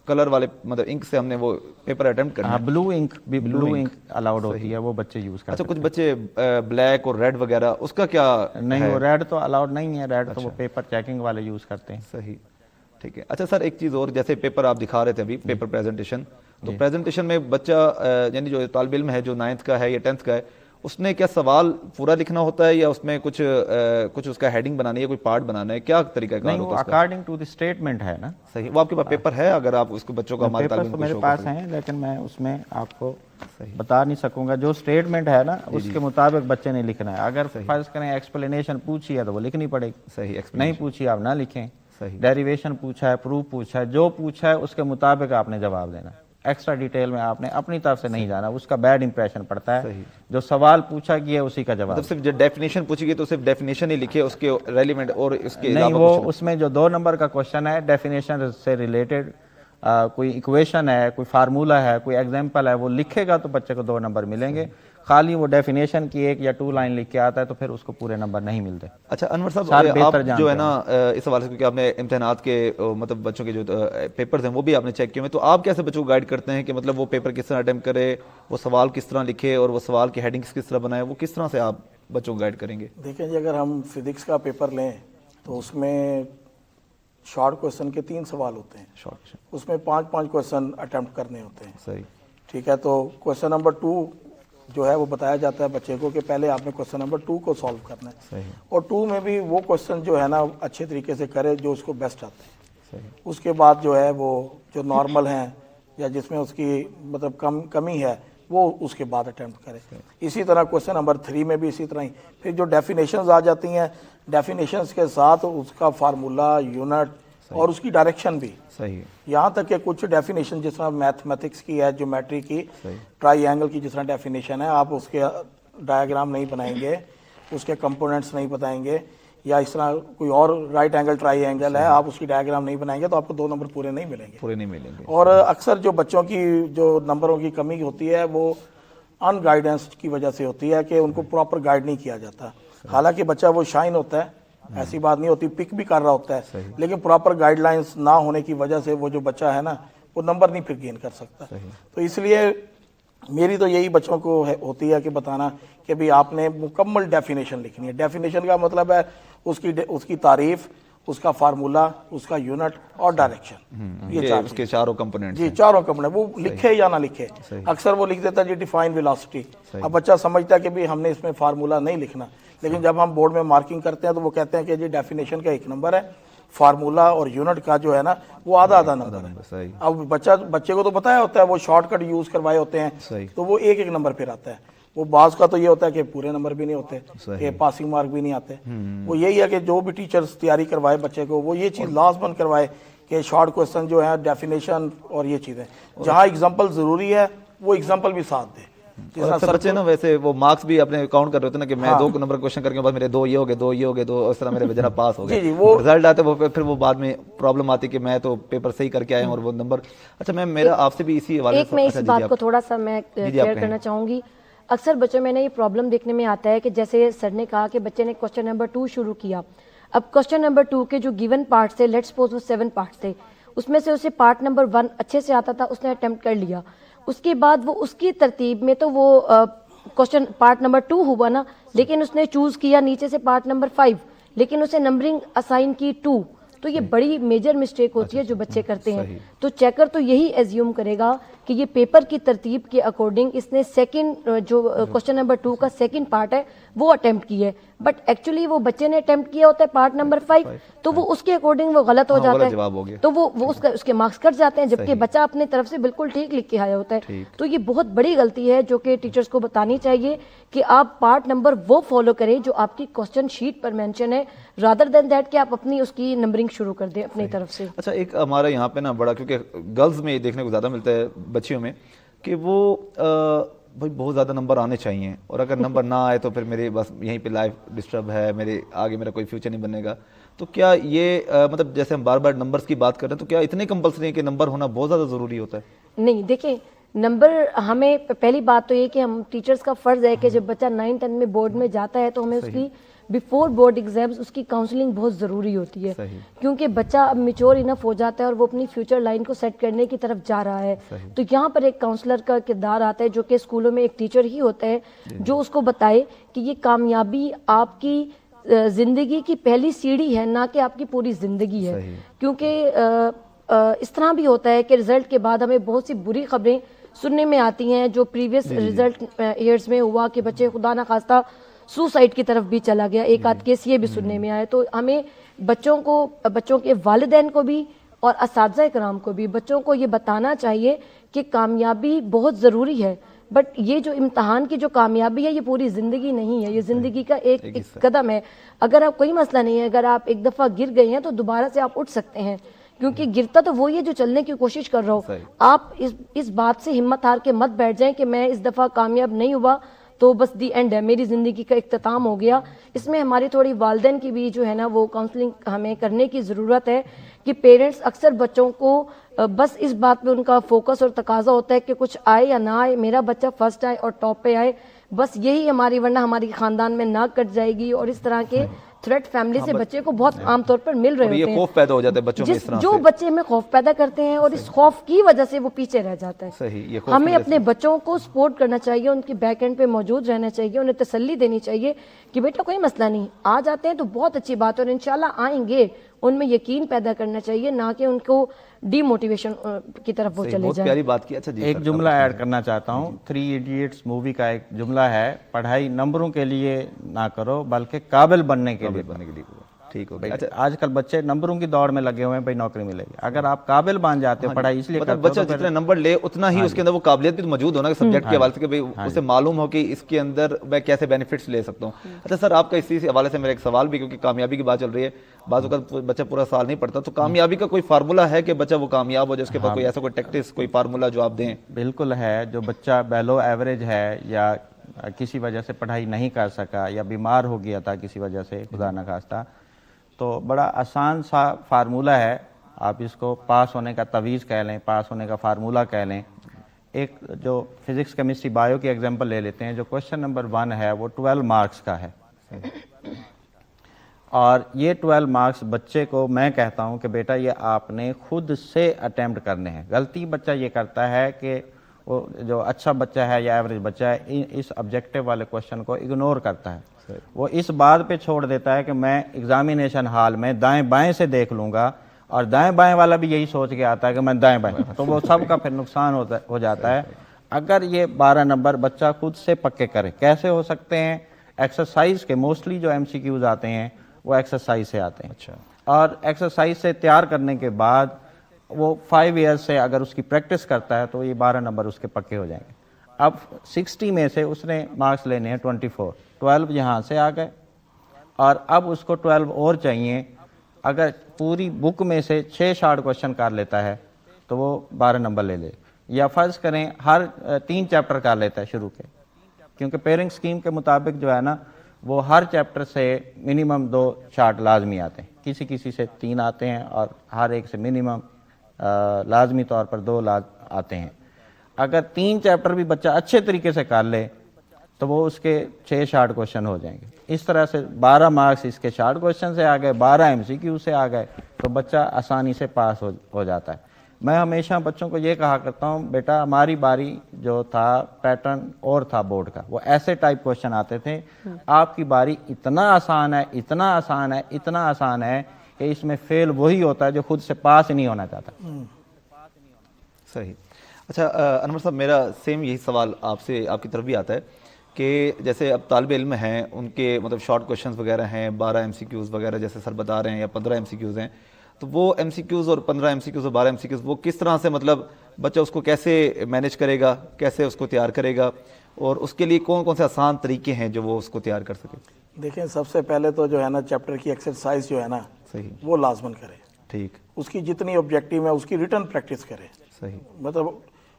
کلر والے مطلب انک سے ہم نے وہ پیپر اٹیمپٹ کرنا ہے. بلو انک بھی, بلو انک الاؤڈ ہوتی ہے, وہ بچے یوز کرتے ہیں. اچھا, کچھ بچے بلیک اور ریڈ وغیرہ, اس کا کیا نہیں, وہ ریڈ تو الاؤڈ نہیں ہے, ریڈ تو وہ پیپر چیکنگ والے یوز کرتے ہیں. صحیح, ٹھیک ہے. اچھا سر, ایک چیز اور, جیسے پیپر آپ دکھا رہے تھے ابھی, پیپر پریزنٹیشن, تو پریزنٹیشن میں بچہ یعنی جو طالب علم ہے جو 9th کا ہے یا 10th کا ہے, اس نے کیا سوال پورا لکھنا ہوتا ہے یا اس میں کچھ اس کا ہیڈنگ بنانی ہے, کوئی پارٹ بنانا ہے, کیا طریقہ کار نہیں, ہوتا وہ ہے اس کا؟ اکارڈنگ ٹو دی اسٹیٹمنٹ ہے نا. صحیح, وہ آپ کے پاس پیپر ہے اگر آپ اس کو بچوں کا ہمارے پیپر طالب تو علم کو میرے شو پاس کر ہیں, لیکن میں اس میں آپ کو بتا نہیں سکوں گا. جو اسٹیٹمنٹ ہے نا اس کے مطابق بچے نے لکھنا ہے. اگر فرض کریں ایکسپلینیشن پوچھی ہے تو وہ لکھنی پڑے گی, صحیح, نہیں پوچھی آپ نہ لکھیں. صحیح, ڈیریویشن پوچھا ہے, پروف پوچھا ہے, جو پوچھا ہے اس کے مطابق آپ نے جواب دینا. ایکسٹرا ڈیٹیل میں آپ نے اپنی طرف سے نہیں جانا, اس کا بیڈ امپریشن پڑتا ہے. صحیح. جو سوال پوچھا گیا ہے اسی کا جواب. مطلب صرف جو ڈیفینیشن پوچھی گئی تو صرف ڈیفینیشن ہی لکھے, اس کے ریلیونٹ اور اس کے نہیں, علاوہ وہ اس میں جو 2 نمبر کا کوشچن ہے ڈیفینیشن سے ریلیٹڈ, کوئی ایکویشن ہے, کوئی فارمولا ہے, کوئی ایگزامپل ہے, وہ لکھے گا تو بچے کو 2 نمبر ملیں گے. خالی وہ ڈیفینیشن کی 1 یا 2 لائن لکھ کے آتا ہے تو پھر اس کو پورے نمبر نہیں ملتے. اچھا انور صاحب, سارے آپ بہتر جو جانتے ہے نا اس حوالے سے, کیونکہ آپ نے امتحانات کے مطلب بچوں کے جو پیپرز ہیں وہ بھی آپ نے چیک کیے ہوئے, تو آپ کیسے بچوں کو گائیڈ کرتے ہیں کہ مطلب وہ پیپر کس طرح اٹیمپٹ کرے, وہ سوال کس طرح لکھے اور وہ سوال کی ہیڈنگز کس طرح بنائے, وہ کس طرح سے آپ بچوں کو گائیڈ کریں گے؟ دیکھیں جی, اگر ہم فزکس کا پیپر لیں تو اس میں شارٹ کویشچن کے 3 سوال ہوتے ہیں. شارٹ, اس میں 5 کویشچن اٹیمپٹ کرنے ہوتے ہیں. صحیح, ٹھیک ہے, تو کویشچن نمبر 2 جو ہے وہ بتایا جاتا ہے بچے کو کہ پہلے آپ نے کویشچن نمبر 2 کو سالو کرنا ہے. صحیح, اور 2 میں بھی وہ کویشچن جو ہے نا اچھے طریقے سے کرے جو اس کو بیسٹ آتے ہیں. صحیح, اس کے بعد جو ہے وہ جو نارمل ہیں یا جس میں اس کی مطلب کمی ہے وہ اس کے بعد اٹیمپٹ کرے. اسی طرح کویشچن نمبر 3 میں بھی اسی طرح ہی. پھر جو ڈیفینیشنز آ جاتی ہیں, ڈیفینیشنز کے ساتھ اس کا فارمولا, یونٹ اور اس کی ڈائریکشن بھی. صحیح, یہاں تک کہ کچھ ڈیفینیشن جس طرح میتھمیٹکس کی ہے, جیومیٹری کی, ٹرائی اینگل کی جس طرح ڈیفینیشن ہے, آپ اس کے ڈائیگرام نہیں بنائیں گے, اس کے کمپوننٹس نہیں بتائیں گے, یا اس طرح کوئی اور رائٹ اینگل ٹرائی اینگل ہے, آپ اس کی ڈائیگرام نہیں بنائیں گے تو آپ کو 2 نمبر پورے نہیں ملیں گے. پورے نہیں ملیں گے. اور اکثر جو بچوں کی جو نمبروں کی کمی ہوتی ہے وہ ان گائیڈنس کی وجہ سے ہوتی ہے کہ ان کو پراپر گائیڈ نہیں کیا جاتا. حالانکہ بچہ وہ شائن ہوتا ہے, ایسی بات نہیں ہوتی, پک بھی کر رہا ہوتا ہے, لیکن پراپر گائیڈ لائنس نہ ہونے کی وجہ سے وہ جو بچہ ہے نا وہ نمبر نہیں پھر گین کر سکتا. تو اس لیے میری تو یہی بچوں کو ہوتی ہے کہ بتانا کہ بھی آپ نے مکمل ڈیفینیشن لکھنی ہے. ڈیفینیشن کا مطلب ہے اس کی تعریف, اس کا فارمولا, اس کا یونٹ اور ڈائریکشن. یہ اس کے چاروں کمپوننٹ, جی چاروں کمپوننٹ, وہ لکھے یا نہ لکھے. اکثر وہ لکھ دیتا ہے جی ڈیفائن ویلاسٹی. اب بچہ سمجھتا ہے کہ بھی ہم نے اس میں فارمولا نہیں لکھنا, لیکن جب ہم بورڈ میں مارکنگ کرتے ہیں تو وہ کہتے ہیں کہ جی ڈیفینیشن کا 1 نمبر ہے, فارمولا اور یونٹ کا جو ہے نا وہ آدھا نمبر ہے. صحیح, اب بچے کو تو بتایا ہوتا ہے, وہ شارٹ کٹ یوز کروائے ہوتے ہیں تو وہ 1 نمبر پھر آتا ہے. وہ بعض کا تو یہ ہوتا ہے کہ پورے نمبر بھی نہیں ہوتے, کہ پاسنگ مارک بھی نہیں آتے. وہ یہی ہے کہ جو بھی ٹیچرز تیاری کروائے بچے کو وہ یہ چیز لازمن کروائے کہ شارٹ کویشچن جو ہے ڈیفینیشن اور یہ چیزیں, جہاں اگزامپل ضروری ہے وہ اگزامپل بھی ساتھ دے. اکثر بچے نا ویسے وہ مارکس بھی اپنے کاؤنٹ کر رہے ہوتے ہیں نا کہ میں 2 نمبر کوشچن کر کے بعد میرے 2 یہ ہو گئے, 2 یہ ہو گئے, 2 اس طرح میرے بجرا پاس ہو گئے. رزلٹ آتے وہ پھر وہ بعد میں پرابلم آتی کہ میں تو پیپر صحیح کر کے آیا ہوں اور وہ نمبر. اچھا میم, میرا آپ سے بھی اسی حوالے سے میں اس بات کو تھوڑا سا میں کلیئر کرنا چاہوں گی. اکثر بچوں میں نے یہ پرابلم دیکھنے میں آتا ہے کہ جیسے سر نے کہا کہ بچے نے کوسچن نمبر 2 شروع کیا. اب کوسچن نمبر 2 کے جو گیون پارٹس تھے, لیٹس سپوز وہ 7 پارٹس تھے, اس میں سے اسے پارٹ نمبر 1 اچھے سے آتا تھا, اس نے اٹیمپٹ کر لیا. اس کے بعد وہ اس کی ترتیب میں تو وہ کوسچن پارٹ نمبر 2 ہوا نا, لیکن اس نے چوز کیا نیچے سے پارٹ نمبر 5, لیکن اسے نمبرنگ اسائن کی 2. تو یہ بڑی میجر مسٹیک ہوتی ہے جو بچے کرتے ہیں. تو چیکر تو یہی ایزیوم کرے گا کہ یہ پیپر کی ترتیب کے اکارڈنگ اس نے سیکنڈ جو کوسچن نمبر 2 کا سیکنڈ پارٹ ہے وہ اٹیمپٹ کی ہے, بٹ ایکچولی وہ بچے نے اٹیمپٹ کیا ہوتا ہے پارٹ نمبر 5, تو وہ اس کے اکارڈنگ وہ غلط ہو جاتا ہے, تو وہ اس کے مارکس کٹ جاتے ہیں, جبکہ بچہ اپنے طرف سے بالکل ٹھیک لکھ کے آیا ہوتا ہے. تو یہ بہت بڑی غلطی ہے جو کہ ٹیچرز کو بتانی چاہیے کہ آپ پارٹ نمبر وہ فالو کریں جو آپ کی کوسچن شیٹ پر مینشن ہے, رادر دین دیٹ کہ آپ اپنی اس کی نمبرنگ شروع کر دیں اپنی طرف سے. اچھا, ایک ہمارا یہاں پہ نا بڑا, کیونکہ گرلز میں دیکھنے کو زیادہ ملتا ہے بچیوں میں, کہ وہ بھائی بہت زیادہ نمبر آنے چاہیے, اور اگر نمبر نہ آئے تو پھر میری بس یہیں پہ لائف ڈسٹرب ہے, میرے آگے میرا کوئی فیوچر نہیں بنے گا. تو کیا یہ مطلب جیسے ہم بار بار نمبرز کی بات کر رہے ہیں, تو کیا اتنے کمپلسری ہیں کہ نمبر ہونا بہت زیادہ ضروری ہوتا ہے؟ نہیں, دیکھیں نمبر ہمیں پہلی بات تو یہ کہ ہم ٹیچرز کا فرض ہے کہ جب بچہ 9-10 میں بورڈ میں جاتا ہے تو ہمیں اس کی بیفور بورڈ ایگزامز اس کی کاؤنسلنگ بہت ضروری ہوتی ہے, کیونکہ بچہ اب میچور انف ہو جاتا ہے اور وہ اپنی فیوچر لائن کو سیٹ کرنے کی طرف جا رہا ہے. تو یہاں پر ایک کاؤنسلر کا کردار آتا ہے جو کہ اسکولوں میں ایک ٹیچر ہی ہوتا ہے جو اس کو بتائے کہ یہ کامیابی آپ کی زندگی کی پہلی سیڑھی ہے, نہ کہ آپ کی پوری زندگی ہے. کیونکہ اس طرح بھی ہوتا ہے کہ رزلٹ کے بعد ہمیں بہت سی بری خبریں سننے میں آتی ہیں جو پریویس رزلٹ ایئرز میں ہوا کہ بچے خدا نہ خواستہ سوسائڈ کی طرف بھی چلا گیا, ایک آدھ کیس یہ بھی سننے میں آئے. تو ہمیں بچوں کے والدین کو بھی اور اساتذہ کرام کو بھی بچوں کو یہ بتانا چاہیے کہ کامیابی بہت ضروری ہے, بٹ یہ جو امتحان کی جو کامیابی ہے یہ پوری زندگی نہیں ہے, یہ زندگی کا ایک قدم ہے. اگر آپ کوئی مسئلہ نہیں ہے, اگر آپ ایک دفعہ گر گئے ہیں تو دوبارہ سے آپ اٹھ سکتے ہیں, کیونکہ گرتا تو وہی ہے جو چلنے کی کوشش کر رہا ہو. آپ اس بات سے ہمت ہار کے مت بیٹھ جائیں کہ میں اس دفعہ کامیاب نہیں ہوا تو بس دی اینڈ ہے, میری زندگی کا اختتام ہو گیا. اس میں ہماری تھوڑی والدین کی بھی جو ہے نا وہ کاؤنسلنگ ہمیں کرنے کی ضرورت ہے کہ پیرنٹس اکثر بچوں کو بس اس بات پہ ان کا فوکس اور تقاضا ہوتا ہے کہ کچھ آئے یا نہ آئے, میرا بچہ فرسٹ آئے اور ٹاپ پہ آئے, بس یہی ہماری, ورنہ ہماری خاندان میں ناک کٹ جائے گی. اور اس طرح کے تھریٹ فیملی سے بچے کو بہت عام طور پر مل رہے ہوتے ہیں. یہ خوف پیدا ہو جاتا ہے بچوں میں اس طرح سے, جو بچے میں خوف پیدا کرتے ہیں اور اس خوف کی وجہ سے وہ پیچھے رہ جاتا ہے. ہمیں اپنے بچوں کو سپورٹ کرنا چاہیے, ان کی بیک اینڈ پہ موجود رہنا چاہیے, انہیں تسلی دینی چاہیے کہ بیٹا کوئی مسئلہ نہیں, آ جاتے ہیں تو بہت اچھی بات ہے اور انشاءاللہ آئیں گے. ان میں یقین پیدا کرنا چاہیے, نہ کہ ان کو ڈی موٹیویشن کی طرف وہ چلے بہت جائیں. پیاری بات کی. اچھا جی, ایک جملہ ایڈ کرنا چاہتا ہوں, 3 ایڈیٹس مووی کا ایک جملہ ہے, پڑھائی نمبروں کے لیے نہ کرو بلکہ قابل بننے کے لیے. ٹھیک ہو گیا. آج کل بچے نمبروں کی دوڑ میں لگے ہوئے ہیں, بھائی نوکری ملے گی. اگر آپ قابل بن جاتے ہو, پڑھائی اس لیے کرتے ہو, بچہ جتنے نمبر لے اتنا ہی اس کے اندر وہ قابلیت بھی موجود ہونا سبجیکٹ کے حوالے سے, کہ بھئی اسے معلوم ہو کہ اس کے اندر میں کیسے بینیفٹس لے سکتا ہوں. اچھا سر, آپ کا اسی حوالے سے میرا ایک سوال بھی, کیونکہ کامیابی کی بات چل رہی ہے, بعض اوقات بچہ پورا سال نہیں پڑھتا, تو کامیابی کا کوئی فارمولہ ہے کہ بچہ وہ کامیاب ہو جائے, اس کے پاس کوئی ایسا کوئی ٹیکٹکس, کوئی فارمولہ جو آپ دیں؟ بالکل ہے. جو بچہ بیلو ایوریج ہے یا کسی وجہ سے پڑھائی نہیں کر سکا یا بیمار ہو گیا تھا کسی وجہ سے خدا نہ خواستہ, تو بڑا آسان سا فارمولہ ہے, آپ اس کو پاس ہونے کا تویز کہہ لیں, پاس ہونے کا فارمولہ کہہ لیں. ایک جو فزکس کیمسٹری بایو کی ایگزامپل لے لیتے ہیں, جو کوشچن نمبر 1 ہے وہ 12 مارکس کا ہے, اور یہ 12 مارکس بچے کو میں کہتا ہوں کہ بیٹا یہ آپ نے خود سے اٹیمپٹ کرنے ہیں. غلطی بچہ یہ کرتا ہے کہ وہ جو اچھا بچہ ہے یا ایوریج بچہ ہے اس آبجیکٹیو والے کوشچن کو اگنور کرتا ہے. وہ اس بات پہ چھوڑ دیتا ہے کہ میں ایگزامینیشن ہال میں دائیں بائیں سے دیکھ لوں گا, اور دائیں بائیں والا بھی یہی سوچ کے آتا ہے کہ میں دائیں بائیں, تو وہ سب کا پھر نقصان ہو جاتا ہے. اگر یہ 12 نمبر بچہ خود سے پکے کرے, کیسے ہو سکتے ہیں؟ ایکسرسائز کے موسٹلی جو MCQs آتے ہیں وہ ایکسرسائز سے آتے ہیں, اور ایکسرسائز سے تیار کرنے کے بعد وہ 5 ایئرز سے اگر اس کی پریکٹس کرتا ہے تو یہ 12 نمبر اس کے پکے ہو جائیں گے. اب 60 میں سے اس نے مارکس لینے ہیں 24, 12 یہاں سے آ گئے, اور اب اس کو 12 اور چاہیے. اگر پوری بک میں سے 6 شارٹ کوشچن کر لیتا ہے تو وہ 12 نمبر لے لے, یا فرض کریں ہر 3 چیپٹر کر لیتا ہے شروع کے, کیونکہ پیرنگ سکیم کے مطابق جو ہے نا وہ ہر چیپٹر سے منیمم 2 شارٹ لازمی آتے ہیں, کسی سے 3 آتے ہیں, اور ہر ایک سے منیمم لازمی طور پر 2 آتے ہیں. اگر 3 چیپٹر بھی بچہ اچھے طریقے سے کر لے تو وہ اس کے 6 شارٹ کوشچن ہو جائیں گے. اس طرح سے 12 مارکس اس کے شارٹ کوشچن سے آ گئے, 12 MCQ سے آ گئے, تو بچہ آسانی سے پاس ہو جاتا ہے. میں ہمیشہ بچوں کو یہ کہا کرتا ہوں, بیٹا ہماری باری جو تھا پیٹرن اور تھا بورڈ کا, وہ ایسے ٹائپ کوشچن آتے تھے, آپ کی باری اتنا آسان ہے, اتنا آسان ہے, اتنا آسان ہے کہ اس میں فیل وہی ہوتا ہے جو خود سے پاس ہی نہیں ہونا چاہتا. صحیح. اچھا انور صاحب, میرا سیم یہی سوال آپ سے, آپ کی طرف بھی آتا ہے کہ جیسے اب طالب علم ہیں, ان کے مطلب شارٹ کوشچنز وغیرہ ہیں, 12 MCQs وغیرہ جیسے سر بتا رہے ہیں, یا 15 MCQs ہیں, تو وہ MCQs اور 15 MCQs اور 12 MCQs وہ کس طرح سے, مطلب بچہ اس کو کیسے مینیج کرے گا, کیسے اس کو تیار کرے گا, اور اس کے لیے کون کون سے آسان طریقے ہیں جو وہ اس کو تیار کر سکے؟ دیکھیں, سب سے پہلے تو جو ہے نا چیپٹر کی ایکسرسائز جو ہے نا صحیح, وہ لازمن کرے. ٹھیک, اس کی جتنی آبجیکٹیو ہے اس کی ریٹرن پریکٹس کرے. صحیح, مطلب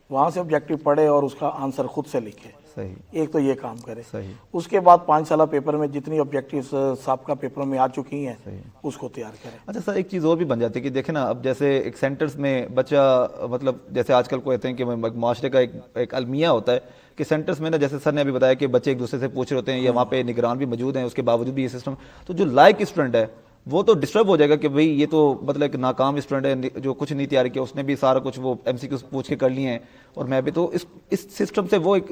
وہاں سے آبجیکٹو پڑھے اور اس کا آنسر خود سے لکھے. صحیح, ایک تو یہ کام کرے. صحیح, اس کے بعد 5 سالہ پیپر میں جتنی آبجیکٹیوز سابقہ پیپروں میں آ چکی ہیں اس کو تیار کریں. اچھا سر, ایک چیز اور بھی بن جاتی ہے کہ دیکھیں نا, اب جیسے ایک سینٹرز میں بچہ, مطلب جیسے آج کل کو کہتے ہیں کہ معاشرے کا ایک المیہ ہوتا ہے کہ سینٹرز میں نا, جیسے سر نے ابھی بتایا کہ بچے ایک دوسرے سے پوچھ رہے ہوتے ہیں, یا وہاں پہ نگران بھی موجود ہیں, اس کے باوجود بھی یہ سسٹم, تو جو لائق اسٹوڈنٹ ہے وہ تو ڈسٹرب ہو جائے گا کہ بھئی یہ تو مطلب ایک ناکام اسٹوڈنٹ ہے جو کچھ نہیں تیار کیا, اس نے بھی سارا کچھ وہ MCQs پوچھ کے کر لیے ہیں, اور میں بھی, تو اس سسٹم سے وہ ایک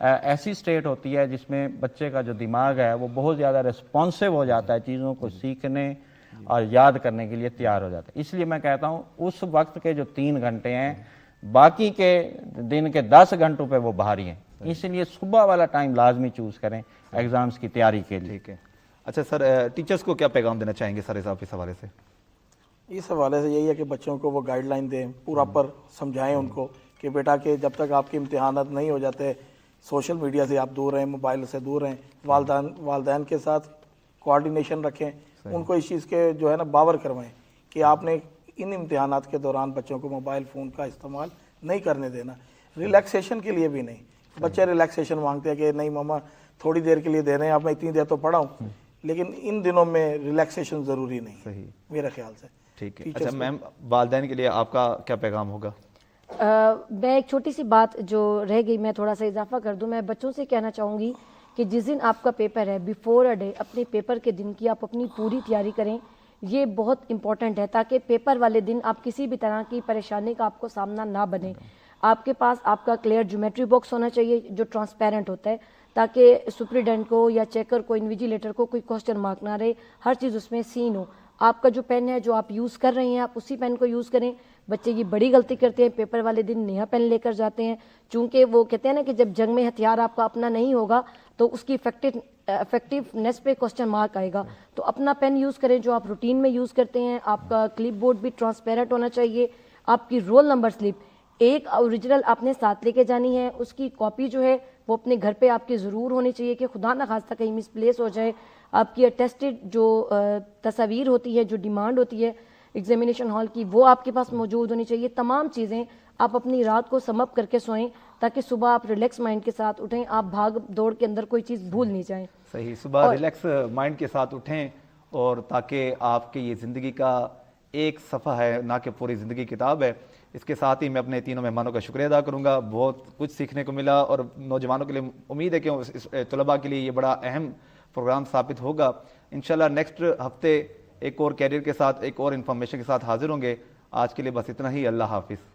ایسی اسٹیٹ ہوتی ہے جس میں بچے کا جو دماغ ہے وہ بہت زیادہ ریسپانسو ہو جاتا ہے، چیزوں کو سیکھنے اور یاد کرنے کے لیے تیار ہو جاتا ہے. اس لیے میں کہتا ہوں اس وقت کے جو 3 گھنٹے ہیں باقی کے دن کے 10 گھنٹوں پہ وہ بھاری ہیں، اس لیے صبح والا ٹائم لازمی چوز کریں ایگزامز کی تیاری کے لیے. ٹھیک ہے. اچھا سر، ٹیچرز کو کیا پیغام دینا چاہیں گے سر صاحب اس حوالے سے؟ اس حوالے سے یہی ہے کہ بچوں کو وہ گائیڈ لائن دیں، پورا پر سمجھائیں ان کو کہ بیٹا کہ جب تک آپ کے امتحانات نہیں ہو جاتے سوشل میڈیا سے آپ دور رہیں، موبائل سے دور رہیں، والدین کے ساتھ کوآرڈینیشن رکھیں، ان کو اس چیز کے جو ہے نا باور کروائیں کہ آپ نے ان امتحانات کے دوران بچوں کو موبائل فون کا استعمال نہیں کرنے دینا. ریلیکسیشن کے لیے بھی نہیں. بچے ریلیکسیشن مانگتے ہیں کہ نہیں ماما تھوڑی دیر کے لیے دے رہے ہیں، اب میں اتنی دیر تو پڑھا ہوں، لیکن ان دنوں میں ریلیکسیشن ضروری نہیں. صحیح، میرے خیال سے. ٹھیک ہے. اچھا میم، والدین کے لیے آپ کا کیا پیغام ہوگا؟ میں ایک چھوٹی سی بات جو رہ گئی میں تھوڑا سا اضافہ کر دوں. میں بچوں سے کہنا چاہوں گی کہ جس دن آپ کا پیپر ہے بیفور اے ڈے اپنے پیپر کے دن کی آپ اپنی پوری تیاری کریں. یہ بہت امپورٹنٹ ہے تاکہ پیپر والے دن آپ کسی بھی طرح کی پریشانی کا آپ کو سامنا نہ بنے. آپ کے پاس آپ کا کلیئر جیومیٹری باکس ہونا چاہیے جو ٹرانسپیرنٹ ہوتا ہے تاکہ سپریڈنٹ کو یا چیکر کو انویجیلیٹر کو کوئی کوسچن مارک نہ رہے، ہر چیز اس میں سین ہو. آپ کا جو پین ہے جو آپ یوز کر رہے ہیں آپ اسی پین کو یوز کریں. بچے یہ بڑی غلطی کرتے ہیں، پیپر والے دن نیا پین لے کر جاتے ہیں، چونکہ وہ کہتے ہیں نا کہ جب جنگ میں ہتھیار آپ کا اپنا نہیں ہوگا تو اس کی افیکٹونیس پہ کوسچن مارک آئے گا. تو اپنا پین یوز کریں جو آپ روٹین میں یوز کرتے ہیں. آپ کا کلپ بورڈ بھی ٹرانسپیرنٹ ہونا چاہیے. آپ کی رول نمبر سلپ ایک اوریجنل آپ نے ساتھ لے کے جانی ہے، اس کی کاپی جو ہے وہ اپنے گھر پہ آپ کی ضرور ہونی چاہیے کہ خدا نہ خواستہ کہیں مس پلیس ہو جائے. آپ کی اٹیسٹڈ جو تصاویر ہوتی ہے، جو ڈیمانڈ ہوتی ہے ایگزامینیشن ہال کی، وہ آپ کے پاس موجود ہونی چاہیے. تمام چیزیں آپ اپنی رات کو سم اپ کر کے سوئیں تاکہ صبح آپ ریلیکس مائنڈ کے ساتھ اٹھیں، آپ بھاگ دوڑ کے اندر کوئی چیز بھول نہیں جائیں. صحیح، صبح ریلیکس مائنڈ کے ساتھ اٹھیں، اور تاکہ آپ کی یہ زندگی کا ایک صفحہ ہے نہ کہ پوری زندگی کتاب ہے. اس کے ساتھ ہی میں اپنے تینوں مہمانوں کا شکریہ ادا کروں گا. بہت کچھ سیکھنے کو ملا، اور نوجوانوں کے لیے امید ہے کہ اس طلباء کے لیے یہ بڑا اہم پروگرام ثابت ہوگا. انشاءاللہ نیکسٹ ہفتے ایک اور کیریئر کے ساتھ، ایک اور انفارمیشن کے ساتھ حاضر ہوں گے. آج کے لیے بس اتنا ہی. اللہ حافظ.